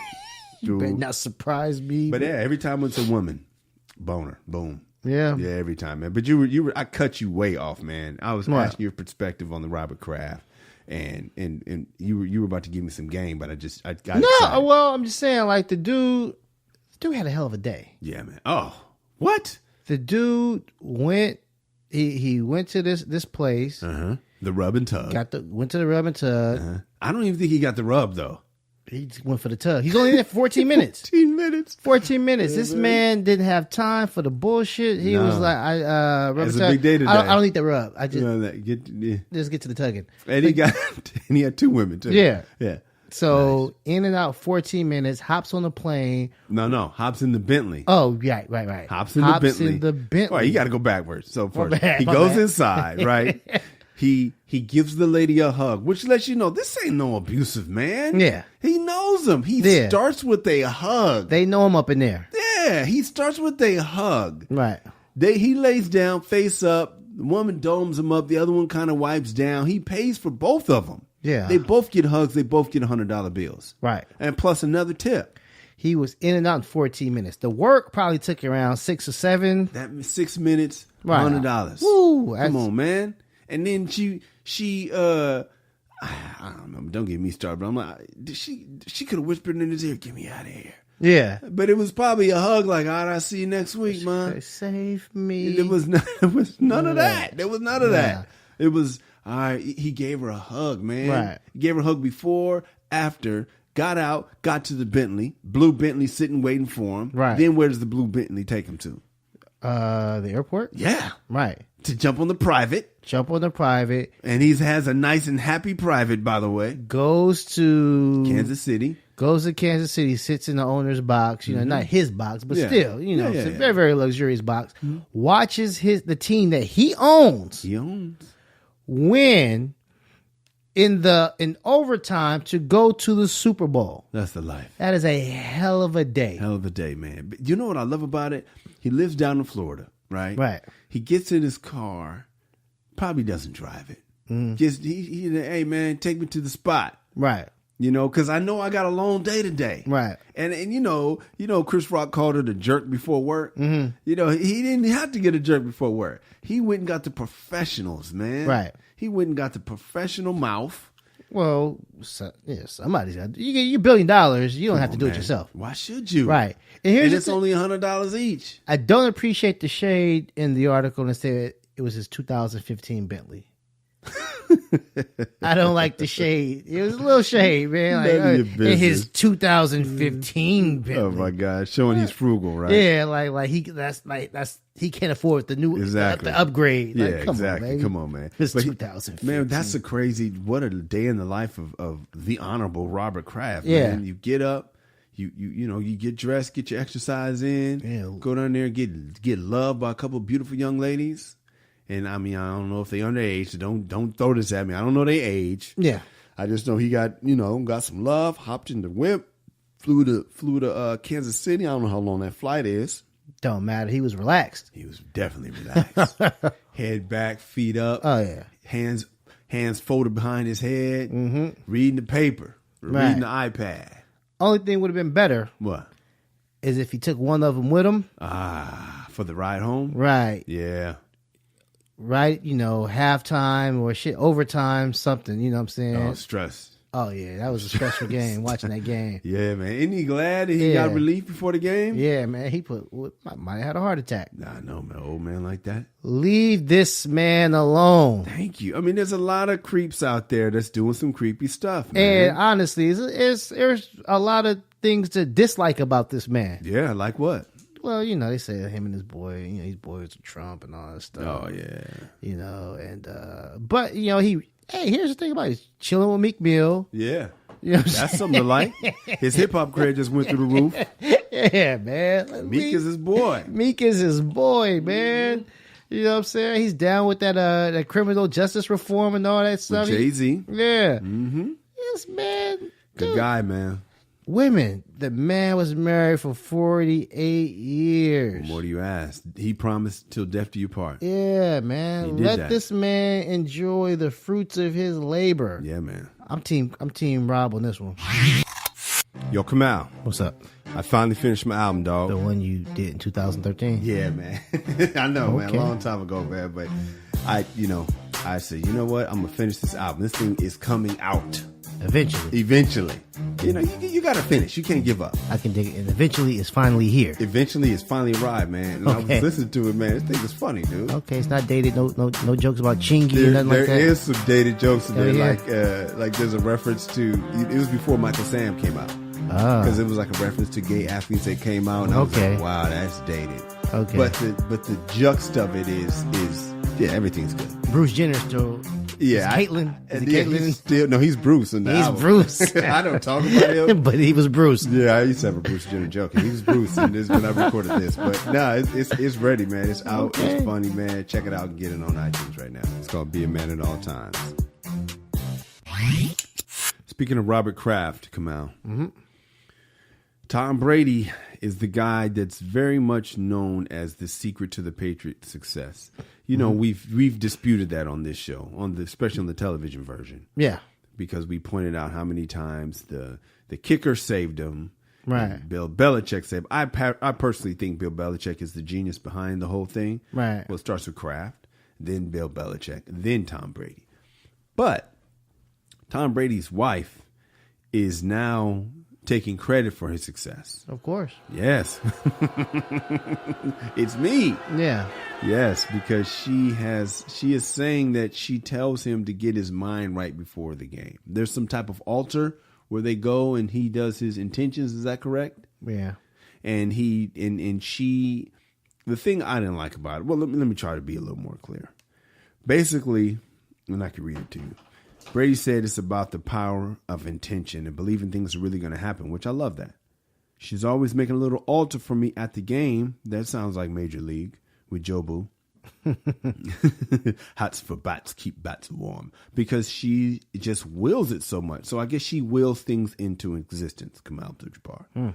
[SPEAKER 3] not surprise me.
[SPEAKER 1] But yeah, every time it's a woman, boner, boom.
[SPEAKER 3] Yeah.
[SPEAKER 1] Yeah, every time, man. But I cut you way off, man. I was asking your perspective on the Robert Kraft. And you were about to give me some game, but I got excited.
[SPEAKER 3] Well, I'm just saying, like the dude had a hell of a day.
[SPEAKER 1] Yeah, man. Oh, what?
[SPEAKER 3] The dude went. He went to this place.
[SPEAKER 1] The rub and tug.
[SPEAKER 3] Went to the rub and tug.
[SPEAKER 1] I don't even think he got the rub though.
[SPEAKER 3] He just went for the tug. He's only there for 14 minutes. 14 minutes. Yeah, this man didn't have time for the bullshit. He was like,
[SPEAKER 1] it's a big day today.
[SPEAKER 3] I don't need the rub. I just
[SPEAKER 1] just
[SPEAKER 3] get to the tugging.
[SPEAKER 1] And he had two women too.
[SPEAKER 3] Yeah.
[SPEAKER 1] Yeah.
[SPEAKER 3] So in and out 14 minutes, hops on the plane.
[SPEAKER 1] No, hops in the Bentley.
[SPEAKER 3] Oh, right.
[SPEAKER 1] Hops in the Bentley. All right, you got to go backwards. So first, he goes inside, right? He gives the lady a hug, which lets you know this ain't no abusive man.
[SPEAKER 3] Yeah.
[SPEAKER 1] He knows him. He starts with a hug.
[SPEAKER 3] They know him up in there.
[SPEAKER 1] Yeah, he starts with a hug.
[SPEAKER 3] Right.
[SPEAKER 1] He lays down, face up. The woman domes him up. The other one kind of wipes down. He pays for both of them.
[SPEAKER 3] Yeah.
[SPEAKER 1] They both get hugs. They both get $100 bills.
[SPEAKER 3] Right.
[SPEAKER 1] And plus another tip.
[SPEAKER 3] He was in and out in 14 minutes. The work probably took around 6 or 7.
[SPEAKER 1] That 6 minutes,
[SPEAKER 3] right.
[SPEAKER 1] $100.
[SPEAKER 3] Woo,
[SPEAKER 1] come on, man. And then she I don't know. Don't get me started. But I'm like, she could have whispered in his ear, "Get me out of here."
[SPEAKER 3] Yeah.
[SPEAKER 1] But it was probably a hug like, "All right, I'll see you next week, man."
[SPEAKER 3] Save me.
[SPEAKER 1] It was none of that. There was none of that. It was, all right, he gave her a hug, man.
[SPEAKER 3] Right.
[SPEAKER 1] He gave her a hug before, after, got out, got to the Bentley. Blue Bentley sitting waiting for him.
[SPEAKER 3] Right.
[SPEAKER 1] Then where does the blue Bentley take him to?
[SPEAKER 3] The airport?
[SPEAKER 1] Yeah.
[SPEAKER 3] Right.
[SPEAKER 1] To jump on the private.
[SPEAKER 3] And
[SPEAKER 1] he has a nice and happy private, by the way.
[SPEAKER 3] Goes to
[SPEAKER 1] Kansas City,
[SPEAKER 3] sits in the owner's box, not his box, but still, it's a very, very luxurious box. Mm-hmm. Watches the team that he owns win in overtime to go to the Super Bowl.
[SPEAKER 1] That's the life.
[SPEAKER 3] That is a hell of a day.
[SPEAKER 1] Hell of a day, man. But you know what I love about it? He lives down in Florida, right?
[SPEAKER 3] Right.
[SPEAKER 1] He gets in his car, probably doesn't drive it. Just he hey man, take me to the spot.
[SPEAKER 3] Right.
[SPEAKER 1] Because I know I got a long day today.
[SPEAKER 3] Right.
[SPEAKER 1] And Chris Rock called it a jerk before work. Mm-hmm. He didn't have to get a jerk before work. He went and got the professionals, man.
[SPEAKER 3] Right.
[SPEAKER 1] He went and got the professional mouth.
[SPEAKER 3] Well, somebody's got. You get $1 billion. You don't have to do it yourself.
[SPEAKER 1] Why should you?
[SPEAKER 3] Right.
[SPEAKER 1] And it's only $100 each.
[SPEAKER 3] I don't appreciate the shade in the article and said it was his 2015 Bentley. I don't like the shade. It was a little shade, man. Like in his 2015 Bentley.
[SPEAKER 1] Oh my God, showing he's frugal, right?
[SPEAKER 3] Yeah, he can't afford the new the upgrade.
[SPEAKER 1] Yeah,
[SPEAKER 3] like,
[SPEAKER 1] exactly. Come on, man.
[SPEAKER 3] It's 2015.
[SPEAKER 1] Man, that's a crazy. What a day in the life of the Honorable Robert Kraft.
[SPEAKER 3] Yeah,
[SPEAKER 1] man. You get up. You get dressed, get your exercise in, go down there and get loved by a couple of beautiful young ladies. And I mean, I don't know if they underage, so don't throw this at me. I don't know their age.
[SPEAKER 3] Yeah.
[SPEAKER 1] I just know he got some love, hopped in the whip, flew to Kansas City. I don't know how long that flight is.
[SPEAKER 3] Don't matter. He was relaxed.
[SPEAKER 1] He was definitely relaxed. Head back, feet up.
[SPEAKER 3] Oh yeah.
[SPEAKER 1] Hands folded behind his head, reading the paper, reading the iPad.
[SPEAKER 3] Only thing would have been better.
[SPEAKER 1] What?
[SPEAKER 3] Is if he took one of them with him.
[SPEAKER 1] For the ride home?
[SPEAKER 3] Right.
[SPEAKER 1] Yeah.
[SPEAKER 3] Right, halftime or overtime, something, you know what I'm saying?
[SPEAKER 1] Oh, stress.
[SPEAKER 3] Oh, yeah, that was a stressful game, watching that game.
[SPEAKER 1] Yeah, man. Isn't he glad that he got relief before the game?
[SPEAKER 3] Yeah, man. Might have had a heart attack.
[SPEAKER 1] Nah, no, man. Old man like that.
[SPEAKER 3] Leave this man alone.
[SPEAKER 1] Thank you. I mean, there's a lot of creeps out there that's doing some creepy stuff, man.
[SPEAKER 3] And honestly, there's a lot of things to dislike about this man.
[SPEAKER 1] Yeah, like what?
[SPEAKER 3] Well, they say that him and his boy, his boys with Trump and all that stuff.
[SPEAKER 1] Oh yeah.
[SPEAKER 3] And but here's the thing about it. He's chilling with Meek Mill.
[SPEAKER 1] Yeah.
[SPEAKER 3] That's
[SPEAKER 1] something to like. His hip hop career just went through the roof.
[SPEAKER 3] Yeah, man.
[SPEAKER 1] Meek is his boy.
[SPEAKER 3] Meek is his boy, man. You know what I'm saying? He's down with that criminal justice reform and all that stuff.
[SPEAKER 1] Jay-Z.
[SPEAKER 3] Yeah.
[SPEAKER 1] Mm-hmm.
[SPEAKER 3] Yes, man.
[SPEAKER 1] Good guy, man.
[SPEAKER 3] Women. The man was married for 48 years.
[SPEAKER 1] What do you ask? He promised till death do you part.
[SPEAKER 3] Yeah, man. Let this man enjoy the fruits of his labor.
[SPEAKER 1] Yeah, man.
[SPEAKER 3] I'm team Rob on this one.
[SPEAKER 1] Yo, Kamal.
[SPEAKER 3] What's up?
[SPEAKER 1] I finally finished my album, dog.
[SPEAKER 3] The one you did in 2013?
[SPEAKER 1] Yeah, man. I know, man. A long time ago, man. But I said, you know what? I'm going to finish this album. This thing is coming out. Eventually. You got to finish. You can't give up.
[SPEAKER 3] I can dig it. And eventually it's finally here.
[SPEAKER 1] Eventually it's finally arrived, man. And I was listening to it, man. This thing is funny, dude.
[SPEAKER 3] Okay, it's not dated. No jokes about Chingy or nothing like that.
[SPEAKER 1] There is some dated jokes in there. Like there's a reference to, it was before Michael Sam came out. Because it was like a reference to gay athletes that came out. And I was like, wow, that's dated. Okay. But the juxt of it is everything's good.
[SPEAKER 3] Bruce Jenner still.
[SPEAKER 1] Yeah,
[SPEAKER 3] Caitlyn. Caitlyn?
[SPEAKER 1] He's Bruce. He's
[SPEAKER 3] Bruce.
[SPEAKER 1] I don't talk about him,
[SPEAKER 3] but he was Bruce.
[SPEAKER 1] Yeah, I used to have a Bruce Jenner joke. He was Bruce, and this when I recorded this. But no, it's ready, man. It's out. Okay. It's funny, man. Check it out and get it on iTunes right now. It's called "Be a Man at All Times." Speaking of Robert Kraft, Kamal, Tom Brady is the guy that's very much known as the secret to the Patriots' success. We've disputed that on this show, especially on the television version.
[SPEAKER 3] Yeah,
[SPEAKER 1] because we pointed out how many times the kicker saved him.
[SPEAKER 3] Right.
[SPEAKER 1] Bill Belichick saved. I personally think Bill Belichick is the genius behind the whole thing.
[SPEAKER 3] Right.
[SPEAKER 1] Well, it starts with Kraft, then Bill Belichick, then Tom Brady. But Tom Brady's wife is now taking credit for his success.
[SPEAKER 3] Of course.
[SPEAKER 1] Yes. It's me.
[SPEAKER 3] Yeah.
[SPEAKER 1] Yes, because she is saying that she tells him to get his mind right before the game. There's some type of altar where they go and he does his intentions. Is that correct?
[SPEAKER 3] Yeah.
[SPEAKER 1] And she, the thing I didn't like about it, well, let me try to be a little more clear. Basically, and I can read it to you. Brady said it's about the power of intention and believing things are really going to happen, which I love that. She's always making a little altar for me at the game. That sounds like Major League with Jobu. Hots for bats, keep bats warm. Because she just wills it so much. So I guess she wills things into existence. Kamal Abdul-Jabbar.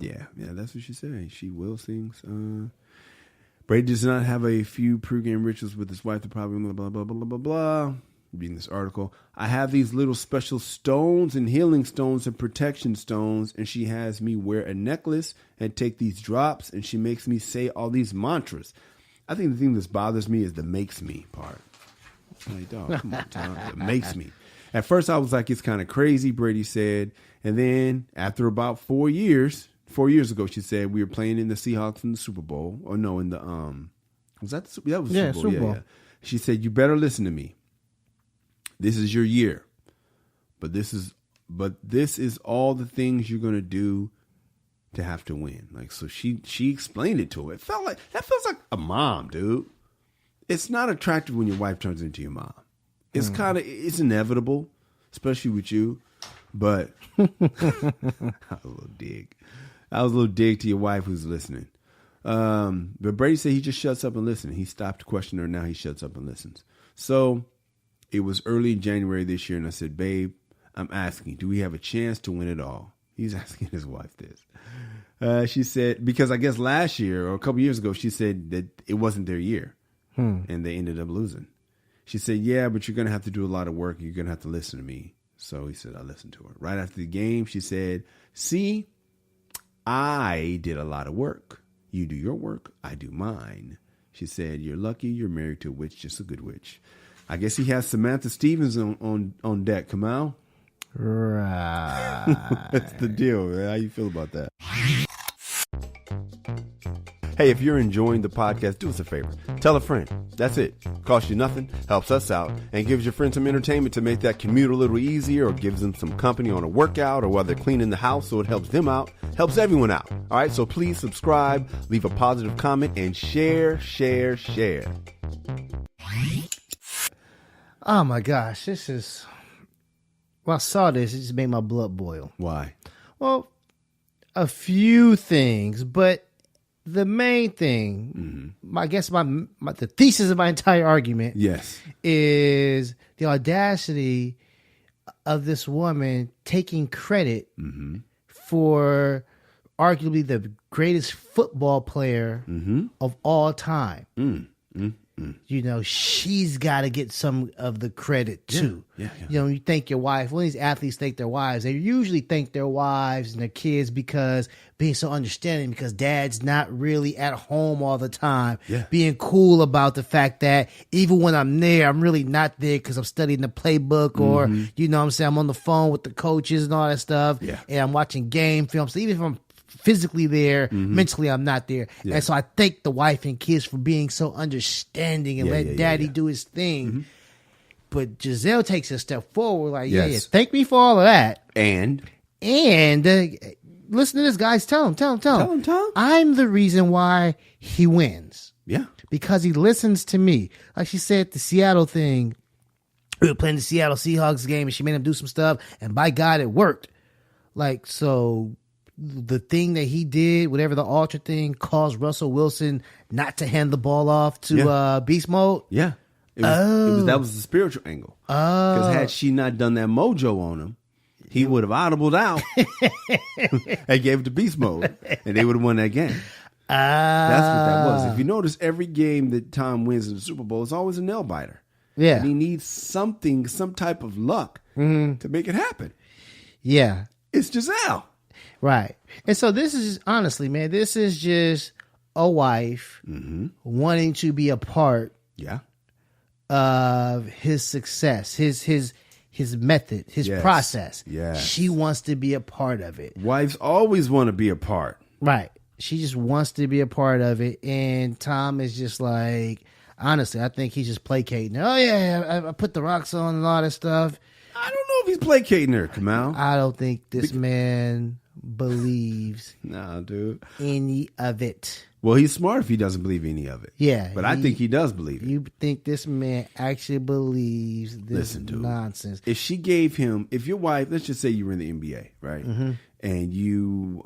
[SPEAKER 1] Yeah, that's what she said. She wills things. Brady does not have a few pregame rituals with his wife. The problem, blah, blah, blah, blah, blah, blah. Reading this article. I have these little special stones and healing stones and protection stones, and she has me wear a necklace and take these drops, and she makes me say all these mantras. I think the thing that bothers me is the makes me part. Like, dog, come on, Tom. It makes me. At first, I was like, it's kind of crazy, Brady said. And then after about 4 years ago, she said, we were playing in the Seahawks in the Super Bowl. Or no, in the, was that the, that was Super Bowl?
[SPEAKER 3] Super Bowl.
[SPEAKER 1] Yeah. She said, you better listen to me. This is your year, but this is all the things you're going to do to have to win. Like, so she explained it to her. It felt like, that feels like a mom, dude. It's not attractive when your wife turns into your mom. It's it's inevitable, especially with you, but I was a little dig to your wife who's listening. But Brady said he just shuts up and listens. He stopped questioning her. Now he shuts up and listens. So it was early in January this year, and I said, babe, I'm asking, do we have a chance to win it all? He's asking his wife this. She said, because I guess last year or a couple years ago, she said that it wasn't their year, and they ended up losing. She said, yeah, but you're going to have to do a lot of work. You're going to have to listen to me. So he said, I listened to her. Right after the game, she said, see, I did a lot of work. You do your work, I do mine. She said, you're lucky you're married to a witch, just a good witch. I guess he has Samantha Stevens on deck. Kamal?
[SPEAKER 3] Right.
[SPEAKER 1] That's the deal, man. How you feel about that? Hey, if you're enjoying the podcast, do us a favor. Tell a friend. That's it. Costs you nothing, helps us out, and gives your friend some entertainment to make that commute a little easier, or gives them some company on a workout, or while they're cleaning the house, so it helps them out, helps everyone out. All right, so please subscribe, leave a positive comment, and share.
[SPEAKER 3] Oh my gosh, this is. When I saw this, it just made my blood boil.
[SPEAKER 1] Why?
[SPEAKER 3] Well, a few things, but the main thing, I guess the thesis of my entire argument,
[SPEAKER 1] Yes.
[SPEAKER 3] is the audacity of this woman taking credit for arguably the greatest football player of all time. You know, she's got to get some of the credit too.
[SPEAKER 1] Yeah.
[SPEAKER 3] You know, you thank your wife. When these athletes thank their wives, they usually thank their wives and their kids because being so understanding, because dad's not really at home all the time.
[SPEAKER 1] Yeah.
[SPEAKER 3] Being cool about the fact that even when I'm there, I'm really not there because I'm studying the playbook or, you know what I'm saying, I'm on the phone with the coaches and all that stuff.
[SPEAKER 1] Yeah.
[SPEAKER 3] And I'm watching game films. So even if I'm physically there, mentally I'm not there.
[SPEAKER 1] Yeah.
[SPEAKER 3] And so I thank the wife and kids for being so understanding and let daddy do his thing. But Gisele takes a step forward, like,
[SPEAKER 1] Yes.
[SPEAKER 3] thank me for all of that.
[SPEAKER 1] And
[SPEAKER 3] Listen to this, guys. Tell him.
[SPEAKER 1] Tell him.
[SPEAKER 3] I'm the reason why he wins.
[SPEAKER 1] Yeah.
[SPEAKER 3] Because he listens to me. Like she said, the Seattle thing, we were playing the Seattle Seahawks game and she made him do some stuff, and by God, it worked. Like, so the thing that he did, whatever the ultra thing, caused Russell Wilson not to hand the ball off to beast mode.
[SPEAKER 1] Yeah. That was the spiritual angle. Because had she not done that mojo on him, he would have audibled out and gave it to beast mode, and they would have won that game. That's what that was. If you notice, every game that Tom wins in the Super Bowl is always a nail biter.
[SPEAKER 3] Yeah.
[SPEAKER 1] And he needs some type of luck to make it happen.
[SPEAKER 3] Yeah.
[SPEAKER 1] It's Gisele.
[SPEAKER 3] Right. And so this is, honestly, man, this is just a wife wanting to be a part of his success, his method, his process.
[SPEAKER 1] Yes.
[SPEAKER 3] She wants to be a part of it.
[SPEAKER 1] Wives always want to be a part.
[SPEAKER 3] Right. She just wants to be a part of it. And Tom is just like, honestly, I think he's just placating. Oh, yeah, I put the rocks on and all that stuff.
[SPEAKER 1] I don't know if he's placating her, Kamal.
[SPEAKER 3] I don't think this man believes
[SPEAKER 1] Nah, dude.
[SPEAKER 3] any of it.
[SPEAKER 1] Well, he's smart if he doesn't believe any of it.
[SPEAKER 3] Yeah.
[SPEAKER 1] But I think he does believe it.
[SPEAKER 3] You think this man actually believes this
[SPEAKER 1] Listen, dude.
[SPEAKER 3] nonsense?
[SPEAKER 1] If she gave him, if your wife, let's just say you were in the NBA, right? And you,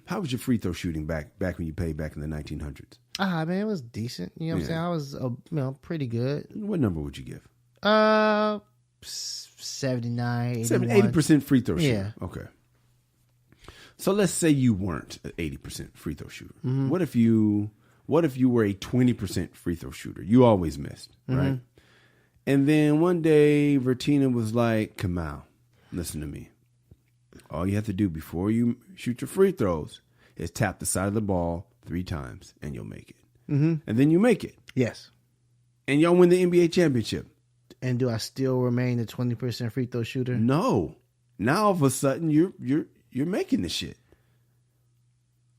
[SPEAKER 1] how was your free throw shooting back when you played back in the 1900s?
[SPEAKER 3] Man, it was decent. You know what I'm saying? I was, pretty good.
[SPEAKER 1] What number would you give?
[SPEAKER 3] 79,
[SPEAKER 1] 80% free throw shooter.
[SPEAKER 3] Yeah.
[SPEAKER 1] Okay. So let's say you weren't an 80% free throw shooter. What if you were a 20% free throw shooter? You always missed, right? And then one day Vertina was like, Kamal, listen to me. All you have to do before you shoot your free throws is tap the side of the ball 3 times and you'll make it. And then you make it.
[SPEAKER 3] Yes.
[SPEAKER 1] And y'all win the NBA championship.
[SPEAKER 3] And do I still remain a 20% free throw shooter?
[SPEAKER 1] No. Now all of a sudden you're making this shit.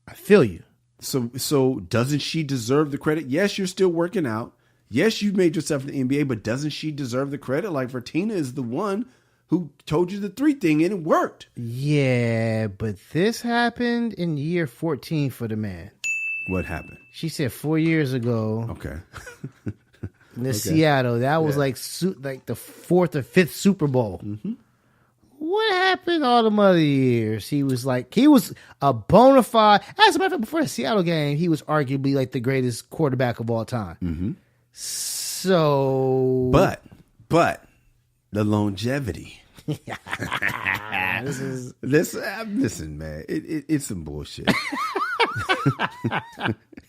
[SPEAKER 3] I feel you.
[SPEAKER 1] So doesn't she deserve the credit? Yes, you're still working out. Yes, you made yourself in the NBA, but doesn't she deserve the credit? Like Vertina is the one who told you the 3 thing and it worked.
[SPEAKER 3] Yeah, but this happened in year 14 for the man.
[SPEAKER 1] What happened?
[SPEAKER 3] She said 4 years ago.
[SPEAKER 1] Okay.
[SPEAKER 3] In the Seattle, that was like the 4th or 5th Super Bowl. What happened all the other years? He was a bona fide. As a matter of fact, before the Seattle game, he was arguably like the greatest quarterback of all time. So,
[SPEAKER 1] but the longevity. Listen, man. It's some bullshit.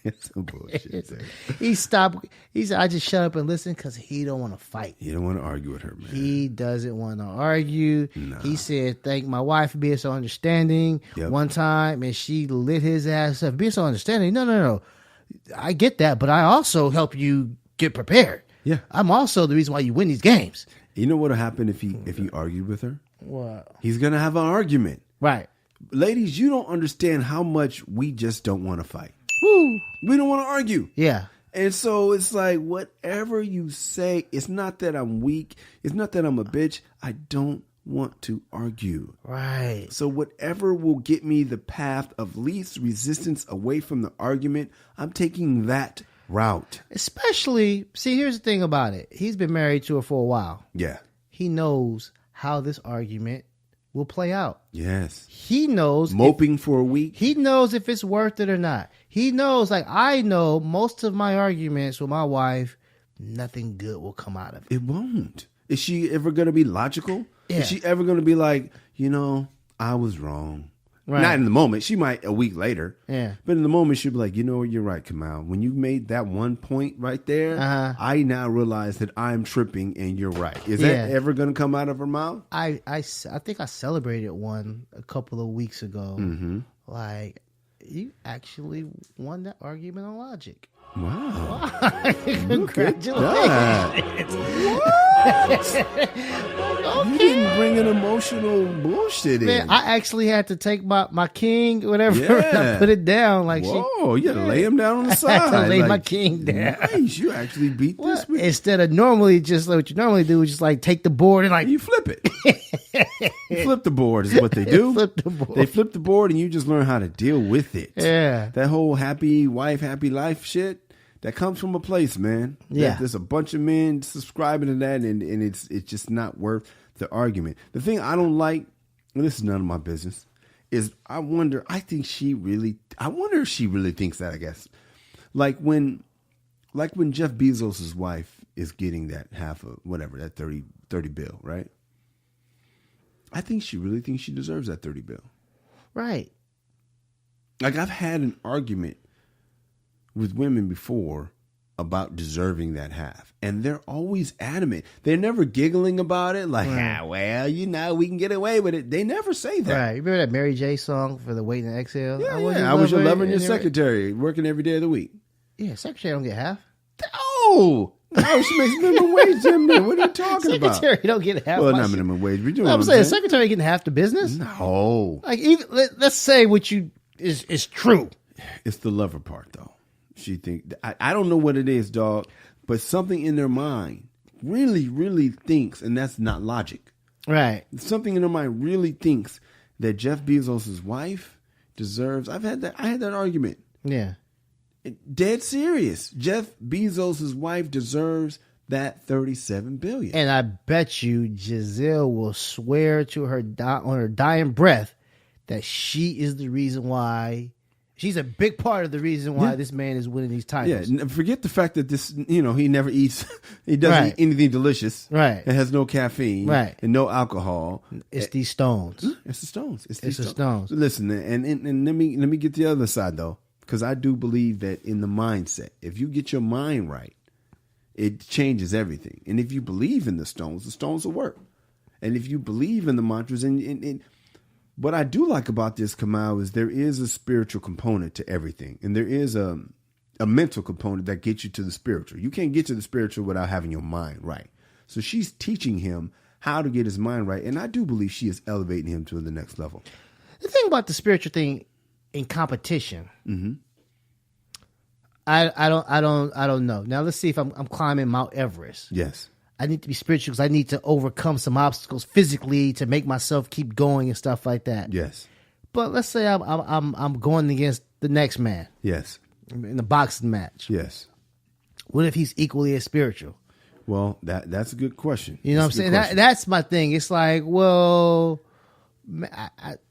[SPEAKER 1] It's some bullshit.
[SPEAKER 3] He stopped. He said, "I just shut up and listen because he don't want to fight.
[SPEAKER 1] You don't want to argue with her, man.
[SPEAKER 3] He doesn't want to argue."
[SPEAKER 1] Nah.
[SPEAKER 3] He said, "Thank my wife for being so understanding." One time, and she lit his ass up. Being so understanding. No. I get that, but I also help you get prepared.
[SPEAKER 1] Yeah,
[SPEAKER 3] I'm also the reason why you win these games.
[SPEAKER 1] You know what'll happen if he argued with her?
[SPEAKER 3] What?
[SPEAKER 1] He's gonna have an argument.
[SPEAKER 3] Right.
[SPEAKER 1] Ladies, you don't understand how much we just don't want to fight.
[SPEAKER 3] Woo.
[SPEAKER 1] We don't want to argue.
[SPEAKER 3] Yeah.
[SPEAKER 1] And so it's like, whatever you say, it's not that I'm weak. It's not that I'm a bitch. I don't want to argue.
[SPEAKER 3] Right.
[SPEAKER 1] So whatever will get me the path of least resistance away from the argument, I'm taking that route.
[SPEAKER 3] Especially, see, here's the thing about it. He's been married to her for a while.
[SPEAKER 1] Yeah.
[SPEAKER 3] He knows how this argument will play out.
[SPEAKER 1] Yes.
[SPEAKER 3] He knows
[SPEAKER 1] Moping for a week.
[SPEAKER 3] He knows if it's worth it or not. He knows, like I know, most of my arguments with my wife, nothing good will come out of it.
[SPEAKER 1] It won't. Is she ever going to be logical?
[SPEAKER 3] Yeah.
[SPEAKER 1] Is she ever going to be like, I was wrong?
[SPEAKER 3] Right.
[SPEAKER 1] Not in the moment. She might a week later.
[SPEAKER 3] Yeah.
[SPEAKER 1] But in the moment, she'll be like, you're right, Kamal. When you made that one point right there, I now realize that I'm tripping and you're right. Is that ever going to come out of her mouth?
[SPEAKER 3] I think I celebrated one a couple of weeks ago.
[SPEAKER 1] Mm-hmm.
[SPEAKER 3] Like, you actually won that argument on logic.
[SPEAKER 1] Wow.
[SPEAKER 3] Congratulations.
[SPEAKER 1] You didn't bring an emotional bullshit in.
[SPEAKER 3] Man, I actually had to take my king, whatever,
[SPEAKER 1] Yeah.
[SPEAKER 3] I put it down. Like,
[SPEAKER 1] whoa, you got to lay him down on the
[SPEAKER 3] I
[SPEAKER 1] side.
[SPEAKER 3] had to lay
[SPEAKER 1] like,
[SPEAKER 3] my king down.
[SPEAKER 1] Nice. You actually beat this. With,
[SPEAKER 3] Instead of normally just what you normally do is just like take the board and like
[SPEAKER 1] you flip it. You flip the board is what they do.
[SPEAKER 3] Flip the board.
[SPEAKER 1] They flip the board and you just learn how to deal with it.
[SPEAKER 3] Yeah.
[SPEAKER 1] That whole happy wife, happy life shit, that comes from a place, man.
[SPEAKER 3] Yeah.
[SPEAKER 1] There's a bunch of men subscribing to that and it's just not worth the argument. The thing I don't like, and this is none of my business, is I wonder if she really thinks that, I guess. Like when Jeff Bezos' wife is getting that half of whatever, that 30 bill, right? I think she really thinks she deserves that 30 bill.
[SPEAKER 3] right.
[SPEAKER 1] Like I've had an argument with women before about deserving that half. And they're always adamant. They're never giggling about it like, we can get away with it. They never say that.
[SPEAKER 3] Right. You remember that Mary J song for the Wait and Exhale?
[SPEAKER 1] Yeah, I was your lover and your secretary, working every day of the week.
[SPEAKER 3] Yeah, secretary don't get half.
[SPEAKER 1] Oh! No, she makes minimum wage, Jim. What are you talking about?
[SPEAKER 3] Secretary don't get half.
[SPEAKER 1] Well,
[SPEAKER 3] my
[SPEAKER 1] not
[SPEAKER 3] shit.
[SPEAKER 1] minimum wage. But you know
[SPEAKER 3] I'm
[SPEAKER 1] what
[SPEAKER 3] saying
[SPEAKER 1] I'm saying.
[SPEAKER 3] secretary getting half the business.
[SPEAKER 1] No.
[SPEAKER 3] Like even let's say what you is true.
[SPEAKER 1] It's the lover part, though. She think I don't know what it is, dog, but something in their mind really, really thinks, and that's not logic.
[SPEAKER 3] Right.
[SPEAKER 1] Something in their mind really thinks that Jeff Bezos' wife deserves. I had that argument.
[SPEAKER 3] Yeah.
[SPEAKER 1] Dead serious. Jeff Bezos' wife deserves that $37 billion.
[SPEAKER 3] And I bet you Gisele will swear to her on her dying breath that she is the reason why. She's a big part of the reason why this man is winning these titles.
[SPEAKER 1] Yeah, forget the fact that this, he never eats, he doesn't eat anything delicious.
[SPEAKER 3] Right.
[SPEAKER 1] It has no caffeine.
[SPEAKER 3] Right.
[SPEAKER 1] And no alcohol.
[SPEAKER 3] It's these stones.
[SPEAKER 1] It's the Stones. It's
[SPEAKER 3] the Stones.
[SPEAKER 1] Listen, and let me get the other side though, because I do believe that in the mindset, if you get your mind right, it changes everything. And if you believe in the Stones will work. And if you believe in the mantras, and what I do like about this, Kamal, is there is a spiritual component to everything. And there is a mental component that gets you to the spiritual. You can't get to the spiritual without having your mind right. So she's teaching him how to get his mind right. And I do believe she is elevating him to the next level.
[SPEAKER 3] The thing about the spiritual thing in competition, I don't know. Now let's see if I'm climbing Mount Everest.
[SPEAKER 1] Yes.
[SPEAKER 3] I need to be spiritual because I need to overcome some obstacles physically to make myself keep going and stuff like that.
[SPEAKER 1] Yes.
[SPEAKER 3] But let's say I'm going against the next man.
[SPEAKER 1] Yes.
[SPEAKER 3] In a boxing match.
[SPEAKER 1] Yes.
[SPEAKER 3] What if he's equally as spiritual?
[SPEAKER 1] Well, that's a good question.
[SPEAKER 3] You know what I'm saying? That's my thing. It's like, well,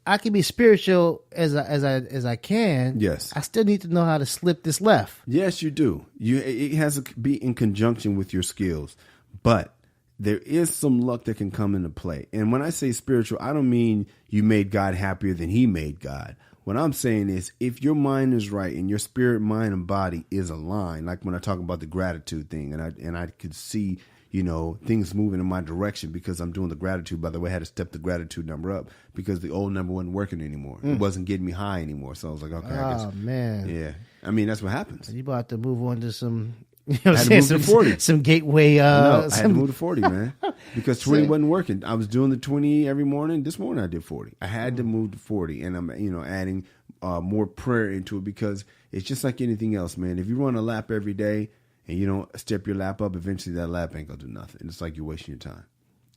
[SPEAKER 3] I can be spiritual as I can.
[SPEAKER 1] Yes.
[SPEAKER 3] I still need to know how to slip this left.
[SPEAKER 1] Yes, you do. It has to be in conjunction with your skills. But there is some luck that can come into play. And when I say spiritual, I don't mean you made God happier than he made God. What I'm saying is if your mind is right and your spirit, mind, and body is aligned, like when I talk about the gratitude thing, and I could see, things moving in my direction because I'm doing the gratitude. By the way, I had to step the gratitude number up because the old number wasn't working anymore. It wasn't getting me high anymore. So I was like, okay, I guess.
[SPEAKER 3] Oh, man.
[SPEAKER 1] Yeah. I mean, that's what happens.
[SPEAKER 3] You about to move on to some...
[SPEAKER 1] I had to move to 40.
[SPEAKER 3] Some gateway.
[SPEAKER 1] I had to move to 40, man, because 20 wasn't working. I was doing the 20 every morning. This morning I did 40. I had to move to 40, and I'm, adding more prayer into it, because it's just like anything else, man. If you run a lap every day and you don't step your lap up, eventually that lap ain't gonna do nothing. It's like you're wasting your time.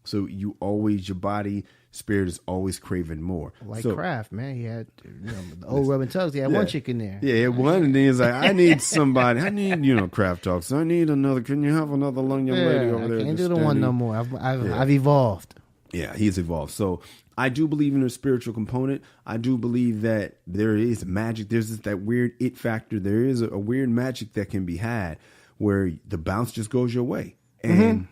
[SPEAKER 1] So your body, spirit is always craving more.
[SPEAKER 3] Like Kraft, man. He had the old rubbing tugs. He had one chick in there.
[SPEAKER 1] Yeah, he had one, and then he's like, I need somebody. I need, Kraft talks. I need another. Can you have another young lady over there?
[SPEAKER 3] I can't do the one no more. I've evolved.
[SPEAKER 1] Yeah, he's evolved. So I do believe in a spiritual component. I do believe that there is magic. There's that weird it factor. There is a weird magic that can be had where the bounce just goes your way. And,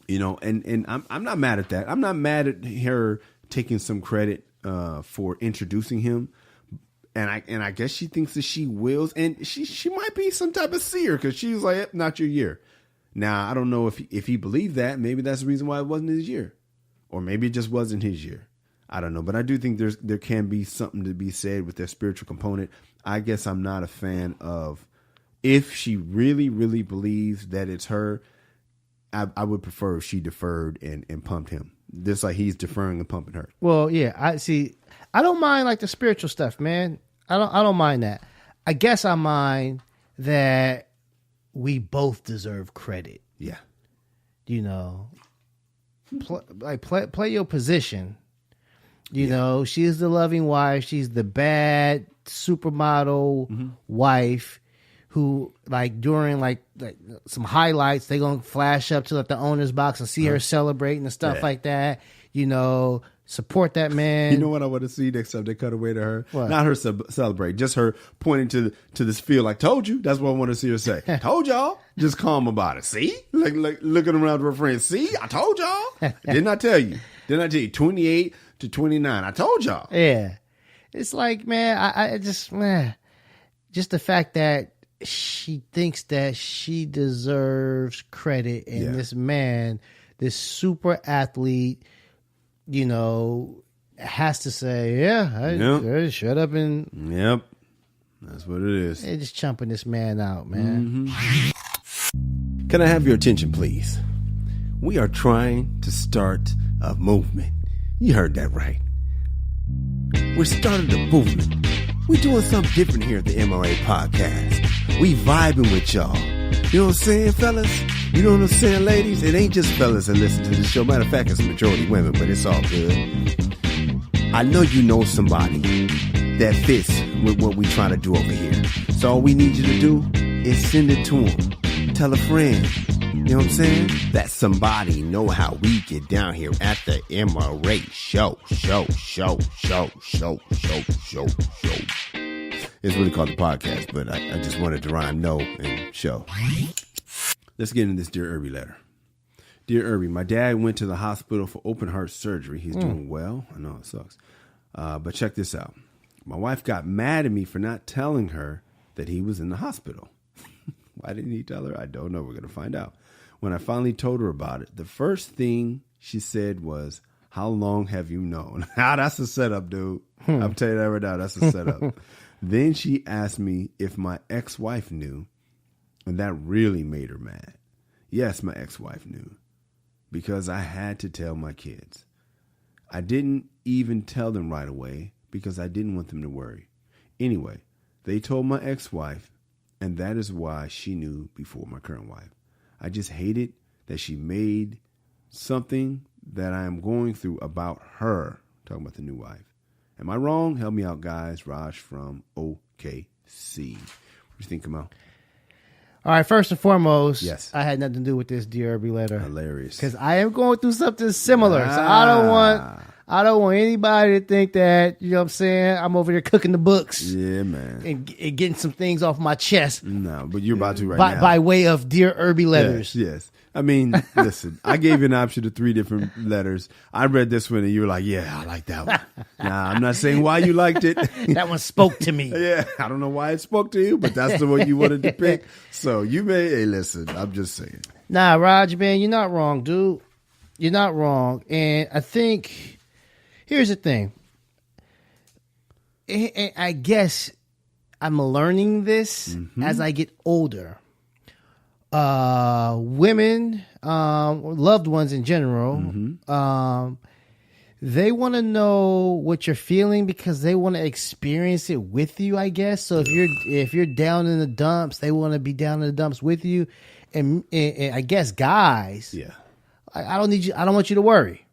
[SPEAKER 1] and I'm not mad at that. I'm not mad at her taking some credit for introducing him. And I guess she thinks that she wills. And she might be some type of seer, because she was like, not your year. Now, I don't know if he believed that. Maybe that's the reason why it wasn't his year. Or maybe it just wasn't his year. I don't know. But I do think there can be something to be said with their spiritual component. I guess I'm not a fan of, if she really, really believes that it's her, I would prefer if she deferred and pumped him. Just like he's deferring and pumping her.
[SPEAKER 3] Well, yeah. I don't mind like the spiritual stuff, man. I don't mind that. I guess I mind that we both deserve credit.
[SPEAKER 1] Yeah.
[SPEAKER 3] Play your position. She's the loving wife. She's the bad supermodel wife who, like, during like some highlights, they gonna flash up to like the owner's box and see her celebrating and stuff like that. Support that man.
[SPEAKER 1] You know what I want to see next time they cut away to her?
[SPEAKER 3] What?
[SPEAKER 1] Not her celebrate, just her pointing to this field like, told you. That's what I want to see her say. Told y'all. Just calm about it. See? Like looking around to her friends. See? I told y'all. Didn't I tell you? 28 to 29. I told y'all.
[SPEAKER 3] Yeah. It's like, man, I just, just the fact that she thinks that she deserves credit, and this man, this super athlete, has to say, shut up and...
[SPEAKER 1] Yep. That's what it is.
[SPEAKER 3] They're just chumping this man out, man.
[SPEAKER 1] Mm-hmm. Can I have your attention, please? We are trying to start a movement. You heard that right. We're starting a movement. We're doing something different here at the MRA Podcast. We vibing with y'all. You know what I'm saying, fellas? You know what I'm saying, ladies? It ain't just fellas that listen to the show. Matter of fact, it's a majority women, but it's all good. I know you know somebody that fits with what we trying to do over here. So all we need you to do is send it to them. Tell a friend. You know what I'm saying? That somebody know how we get down here at the MRA show. It's really called the podcast, but I just wanted to rhyme no and show. Let's get into this Dear Irby letter. Dear Irby, my dad went to the hospital for open heart surgery. He's doing well. I know it sucks. But check this out. My wife got mad at me for not telling her that he was in the hospital. Why didn't he tell her? I don't know. We're going to find out. When I finally told her about it, the first thing she said was, how long have you known? That's a setup, dude. I'm telling you that right now. That's a setup. Then she asked me if my ex-wife knew, and that really made her mad. Yes, my ex-wife knew, because I had to tell my kids. I didn't even tell them right away because I didn't want them to worry. Anyway, they told my ex-wife, and that is why she knew before my current wife. I just hated that she made something that I am going through about her, talking about the new wife. Am I wrong? Help me out, guys. Raj from OKC. What do you think, Kamal?
[SPEAKER 3] All right, first and foremost,
[SPEAKER 1] yes,
[SPEAKER 3] I had nothing to do with this Dear Irby letter.
[SPEAKER 1] Hilarious.
[SPEAKER 3] Because I am going through something similar. So I don't want anybody to think that, you know what I'm saying, I'm over here cooking the books.
[SPEAKER 1] Yeah, man.
[SPEAKER 3] And getting some things off my chest.
[SPEAKER 1] No, but you're about to now.
[SPEAKER 3] By way of Dear Irby letters.
[SPEAKER 1] Yes. I mean, listen, I gave you an option of 3 different letters. I read this one and you were like, yeah, I like that one. Nah, I'm not saying why you liked it.
[SPEAKER 3] That one spoke to me.
[SPEAKER 1] Yeah, I don't know why it spoke to you, but that's the one you wanted to pick. So hey, listen, I'm just saying.
[SPEAKER 3] Nah, Raj, man, you're not wrong, dude. You're not wrong. And I think, here's the thing. I guess I'm learning this as I get older. Women, loved ones in general, they want to know what you're feeling because they want to experience it with you, I guess. So if you're down in the dumps, they want to be down in the dumps with you. And I guess guys,
[SPEAKER 1] Yeah.
[SPEAKER 3] I don't need you. I don't want you to worry.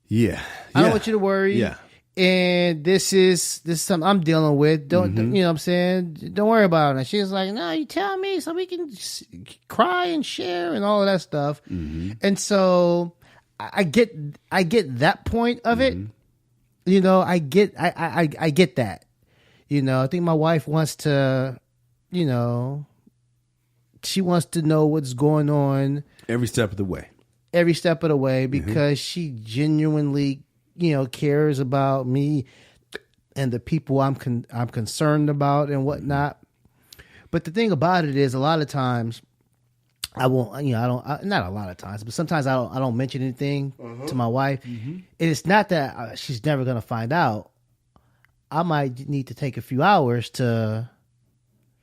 [SPEAKER 1] Yeah.
[SPEAKER 3] I don't want you to worry.
[SPEAKER 1] Yeah.
[SPEAKER 3] And this is something I'm dealing with. Don't you know what I'm saying? Don't worry about it. And she's like, no, you tell me so we can cry and share and all of that stuff. And so I get that point of it. You know, I get that. You know, I think my wife wants to, you know, she wants to know what's going on
[SPEAKER 1] Every step of the way.
[SPEAKER 3] Because she genuinely, you know, cares about me and the people I'm concerned about and whatnot. But the thing about it is, a lot of times I won't, you know, not a lot of times, but sometimes I don't mention anything to my wife. And it's not that she's never going to find out. I might need to take a few hours to.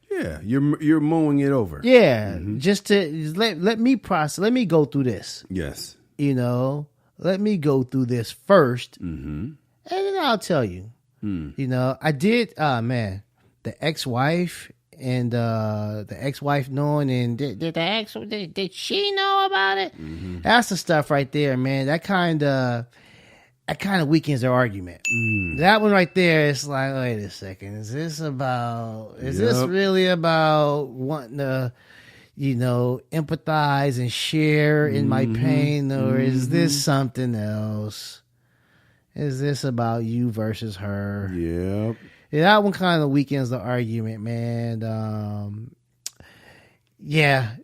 [SPEAKER 1] Yeah, you're mowing it over.
[SPEAKER 3] Yeah, just to let me process. Let me go through this.
[SPEAKER 1] Yes.
[SPEAKER 3] You know, let me go through this first, and then I'll tell you. You know, I did. Man, the ex-wife and the ex-wife knowing, and did she know about it? That's the stuff right there, man. That kind of weakens their argument. That one right there is like, wait a second, is this really about wanting to, you know, empathize and share in my pain, or is this something else? Is this about you versus her?
[SPEAKER 1] Yep.
[SPEAKER 3] Yeah, that one kind of weakens the argument, man. Yeah,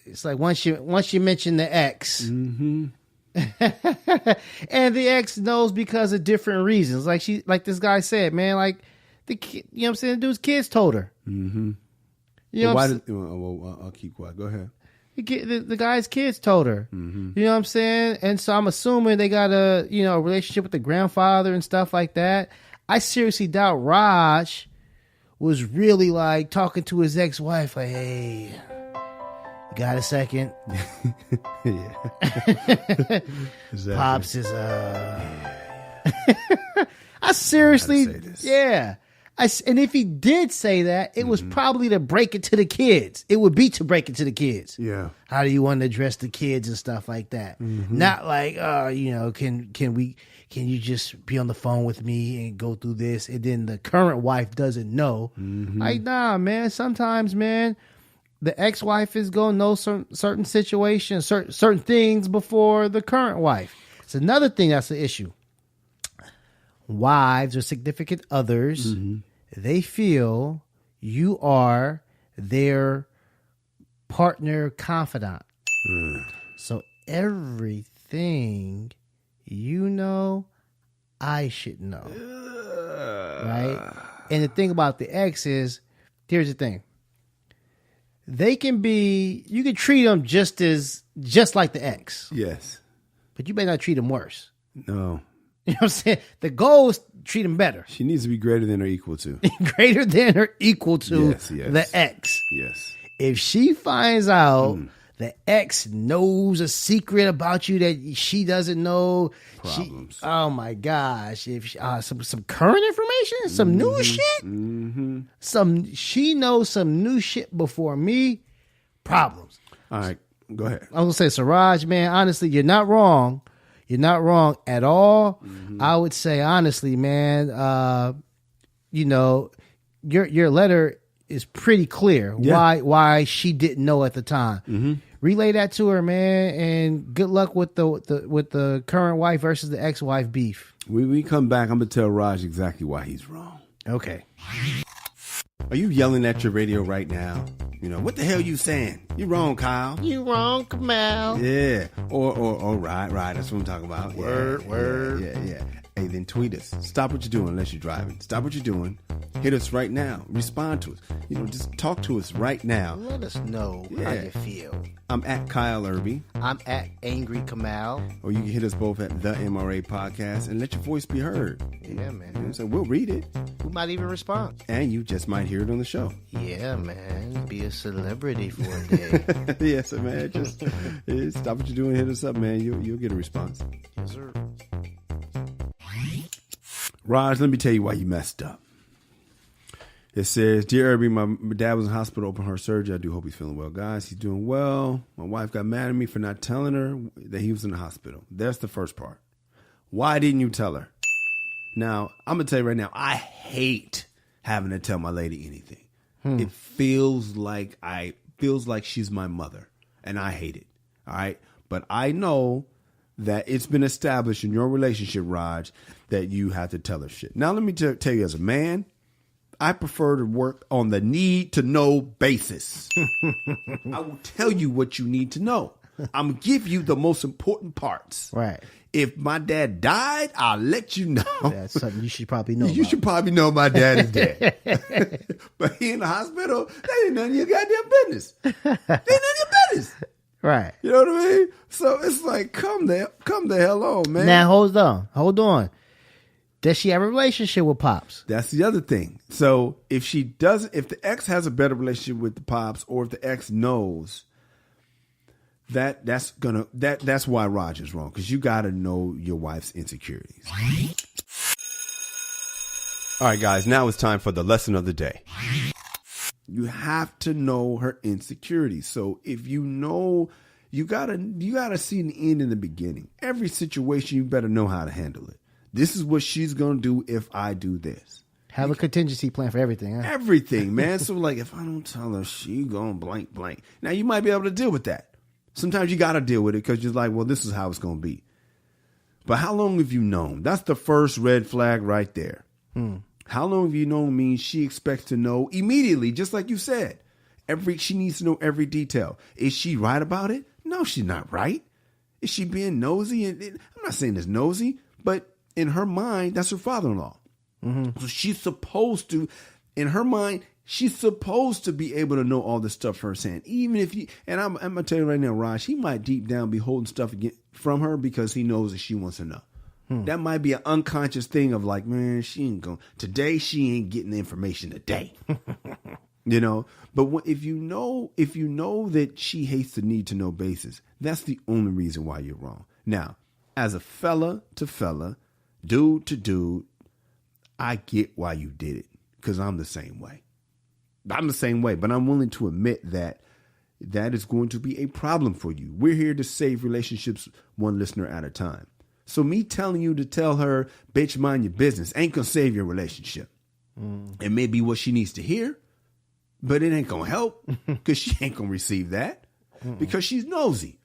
[SPEAKER 3] it's like once you mention the ex. And the ex knows because of different reasons. Like this guy said, man, like the kid, you know what I'm saying? The dude's kids told her. You know
[SPEAKER 1] I'll keep quiet. Go ahead.
[SPEAKER 3] The guy's kids told her. You know what I'm saying? And so I'm assuming they got a relationship with the grandfather and stuff like that. I seriously doubt Raj was really like talking to his ex-wife like, hey, you got a second?
[SPEAKER 1] Yeah. Exactly.
[SPEAKER 3] Pops is I seriously, yeah. And if he did say that, it was probably to break it to the kids. It would be to break it to the kids.
[SPEAKER 1] Yeah.
[SPEAKER 3] How do you want to address the kids and stuff like that? Not like, you know, can you just be on the phone with me and go through this? And then the current wife doesn't know. Like, nah, man. Sometimes, man, the ex-wife is going to know certain situations, certain things before the current wife. It's another thing that's an issue. Wives or significant others, they feel you are their partner confidant. So everything you know, I should know. Right? And the thing about the ex is, here's the thing. They can be, you can treat them just like the ex.
[SPEAKER 1] Yes.
[SPEAKER 3] But you may not treat them worse.
[SPEAKER 1] No.
[SPEAKER 3] You know what I'm saying? The goal is to treat them better.
[SPEAKER 1] She needs to be greater than or equal to.
[SPEAKER 3] Greater than or equal to the ex.
[SPEAKER 1] Yes.
[SPEAKER 3] If she finds out the ex knows a secret about you that she doesn't know,
[SPEAKER 1] problems.
[SPEAKER 3] Oh my gosh! If some current information, some new shit, she knows some new shit before me, problems.
[SPEAKER 1] All right, go ahead.
[SPEAKER 3] I was gonna say, Siraj, man, honestly, you're not wrong. You're not wrong at all. I would say, honestly, man, you know, your letter is pretty clear. Why she didn't know at the time. Relay that to her, man, and good luck with the current wife versus the ex-wife beef.
[SPEAKER 1] When we come back, I'm gonna tell Raj exactly why he's wrong.
[SPEAKER 3] Okay.
[SPEAKER 1] Are you yelling at your radio right now? You know, what the hell you saying? You wrong, Kyle.
[SPEAKER 3] You wrong, Kamal.
[SPEAKER 1] Yeah. Or right. That's what I'm talking about.
[SPEAKER 3] Word.
[SPEAKER 1] Yeah. Hey, then tweet us. Stop what you're doing unless you're driving. Stop what you're doing. Hit us right now. Respond to us. You know, just talk to us right now.
[SPEAKER 3] Let us know how you feel.
[SPEAKER 1] I'm at Kyle Irby.
[SPEAKER 3] I'm at Angry Kamal.
[SPEAKER 1] Or you can hit us both at the MRA Podcast and let your voice be heard.
[SPEAKER 3] Yeah, man.
[SPEAKER 1] You know, so we'll read it.
[SPEAKER 3] We might even respond.
[SPEAKER 1] And you just might hear it on the show.
[SPEAKER 3] Yeah, man. Be a celebrity for a day.
[SPEAKER 1] Yeah, so man, just stop what you're doing. Hit us up, man. You'll get a response.
[SPEAKER 3] Yes, sir.
[SPEAKER 1] Raj, let me tell you why you messed up. It says, Dear Irby, my dad was in hospital, open heart surgery. I do hope he's feeling well. Guys, he's doing well. My wife got mad at me for not telling her that he was in the hospital. That's the first part. Why didn't you tell her? Now, I'm going to tell you right now, I hate having to tell my lady anything. It feels like she's my mother, and I hate it. All right? But I know that it's been established in your relationship, Raj, that you have to tell her shit. Now, let me tell you, as a man, I prefer to work on the need to know basis. I will tell you what you need to know. I'm going to give you the most important parts.
[SPEAKER 3] Right.
[SPEAKER 1] If my dad died, I'll let you know.
[SPEAKER 3] That's something you should probably know.
[SPEAKER 1] You should probably know my dad is dead. But he in the hospital, that ain't none of your goddamn business. That ain't none of your business.
[SPEAKER 3] Right.
[SPEAKER 1] You know what I mean? So it's like, come the hell on, man.
[SPEAKER 3] Now, hold on. Does she have a relationship with Pops?
[SPEAKER 1] That's the other thing. So if the ex has a better relationship with the Pops, or if the ex knows, that's why Raj is wrong, because you got to know your wife's insecurities. All right, guys, now it's time for the lesson of the day. You have to know her insecurities. So if you know, you gotta see the end in the beginning. Every situation, you better know how to handle it. This is what she's going to do if I do this.
[SPEAKER 3] Have a contingency plan for everything. Huh?
[SPEAKER 1] Everything, man. So like, if I don't tell her, she going blank, blank. Now you might be able to deal with that. Sometimes you got to deal with it because you're like, well, this is how it's going to be. But how long have you known? That's the first red flag right there. How long have you known means she expects to know immediately, just like you said. She needs to know every detail. Is she right about it? No, she's not right. Is she being nosy? I'm not saying it's nosy, but in her mind, that's her father-in-law. So she's supposed to, in her mind, she's supposed to be able to know all this stuff firsthand. Even if and I'm going to tell you right now, Raj, he might deep down be holding stuff from her because he knows that she wants to know. That might be an unconscious thing of like, man, she ain't getting the information today. You know, but if you know that she hates the need to know basis, that's the only reason why you're wrong. Now, as a fella to fella, dude to dude, I get why you did it, because I'm the same way. I'm the same way, but I'm willing to admit that is going to be a problem for you. We're here to save relationships one listener at a time. So me telling you to tell her, bitch, mind your business, ain't going to save your relationship. It may be what she needs to hear, but it ain't going to help, because she ain't going to receive that because she's nosy.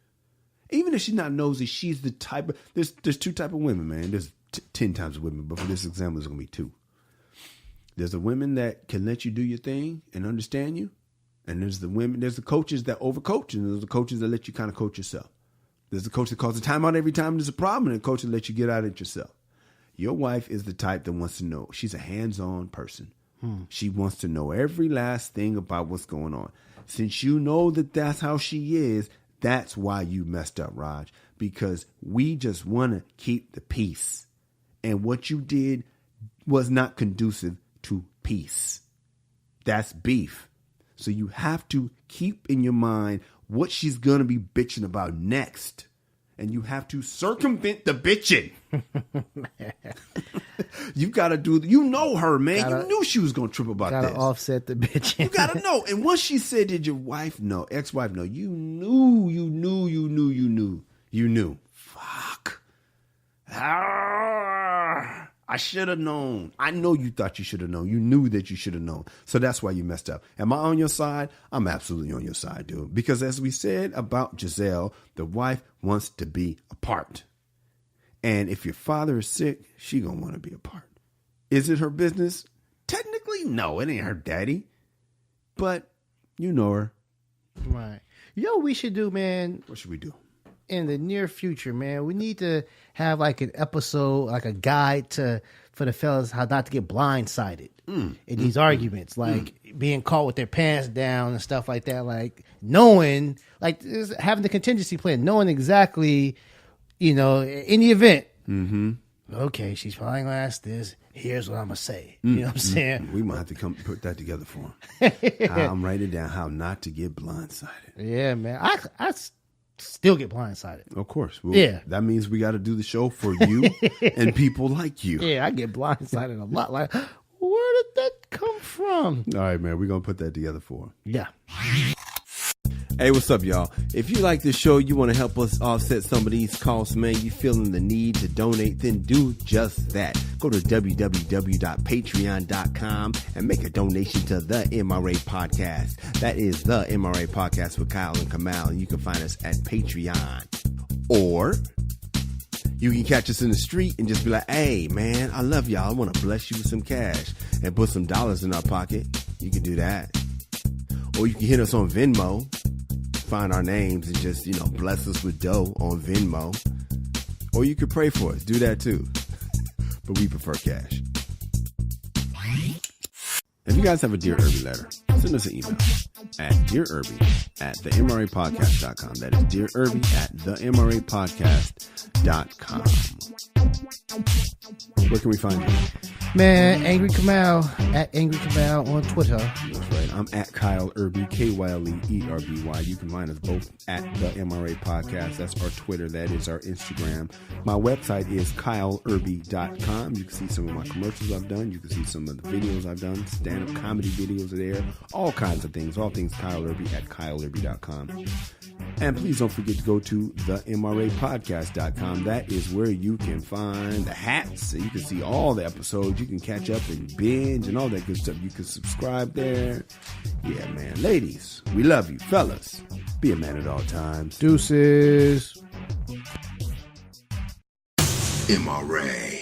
[SPEAKER 1] Even if she's not nosy, she's the type of, there's two type of women, man. There's 10 types of women, but for this example, there's going to be 2. There's the women that can let you do your thing and understand you. And there's the coaches that overcoach, and there's the coaches that let you kind of coach yourself. There's the coach that calls a timeout every time there's a problem, and the coach that lets you get out of it yourself. Your wife is the type that wants to know. She's a hands-on person. She wants to know every last thing about what's going on. Since you know that that's how she is, that's why you messed up, Raj, because we just want to keep the peace. And what you did was not conducive to peace. That's beef. So you have to keep in your mind what she's going to be bitching about next. And you have to circumvent the bitching. You got to you know her, man. You knew she was going to trip about this.
[SPEAKER 3] Got to offset the bitching.
[SPEAKER 1] You got to know. And once she said, did your wife know, ex-wife know, you knew. Fuck. I should have known. I know you thought you should have known. You knew that you should have known. So that's why you messed up. Am I on your side? I'm absolutely on your side, dude. Because as we said about Gisele, the wife wants to be apart. And if your father is sick, she gonna want to be apart. Is it her business? Technically, no. It ain't her daddy. But you know her.
[SPEAKER 3] Right. You know what we should do, man?
[SPEAKER 1] What should we do?
[SPEAKER 3] In the near future, man, we need to have like an episode, like a guide for the fellas how not to get blindsided in these arguments, like being caught with their pants down and stuff like that, like knowing, like having the contingency plan, knowing exactly, in the event. Okay, she's probably gonna ask this. Here's what I'm gonna say. You know what I'm saying?
[SPEAKER 1] We might have to come put that together for him. I'm writing down how not to get blindsided.
[SPEAKER 3] Yeah, man. still get blindsided.
[SPEAKER 1] Of course. Well,
[SPEAKER 3] Yeah.
[SPEAKER 1] That means we got to do the show for you and people like you.
[SPEAKER 3] Yeah, I get blindsided a lot. Like, where did that come from?
[SPEAKER 1] All right, man. We're going to put that together for him.
[SPEAKER 3] Yeah.
[SPEAKER 1] Hey, what's up, y'all? If you like this show, you want to help us offset some of these costs, man, you feeling the need to donate, then do just that. Go to www.patreon.com and make a donation to the MRA Podcast. That is the MRA Podcast with Kyle and Kamal, and you can find us at Patreon. Or you can catch us in the street and just be like, hey, man, I love y'all. I want to bless you with some cash and put some dollars in our pocket. You can do that. Or you can hit us on Venmo. Find our names and just, bless us with dough on Venmo. Or you could pray for us. Do that too. But we prefer cash. If you guys have a Dear Irby letter, send us an email at dearirby@themrapodcast.com. That is dearirby@themrapodcast.com. Where can we find you?
[SPEAKER 3] Man, Angry Kamal at Angry Kamal on Twitter.
[SPEAKER 1] That's right. I'm at Kyle Irby, KYLEERBY. You can find us both at the MRA Podcast. That's our Twitter. That is our Instagram. My website is kyleirby.com. You can see some of my commercials I've done. You can see some of the videos I've done. Stand-up comedy videos are there. All kinds of things. All things Kyle Irby at kyleirby.com. And please don't forget to go to themrapodcast.com. That is where you can find the hats. So you can see all the episodes. You can catch up and binge and all that good stuff. You can subscribe there. Yeah, man. Ladies, we love you. Fellas, be a man at all times.
[SPEAKER 3] Deuces.
[SPEAKER 4] MRA.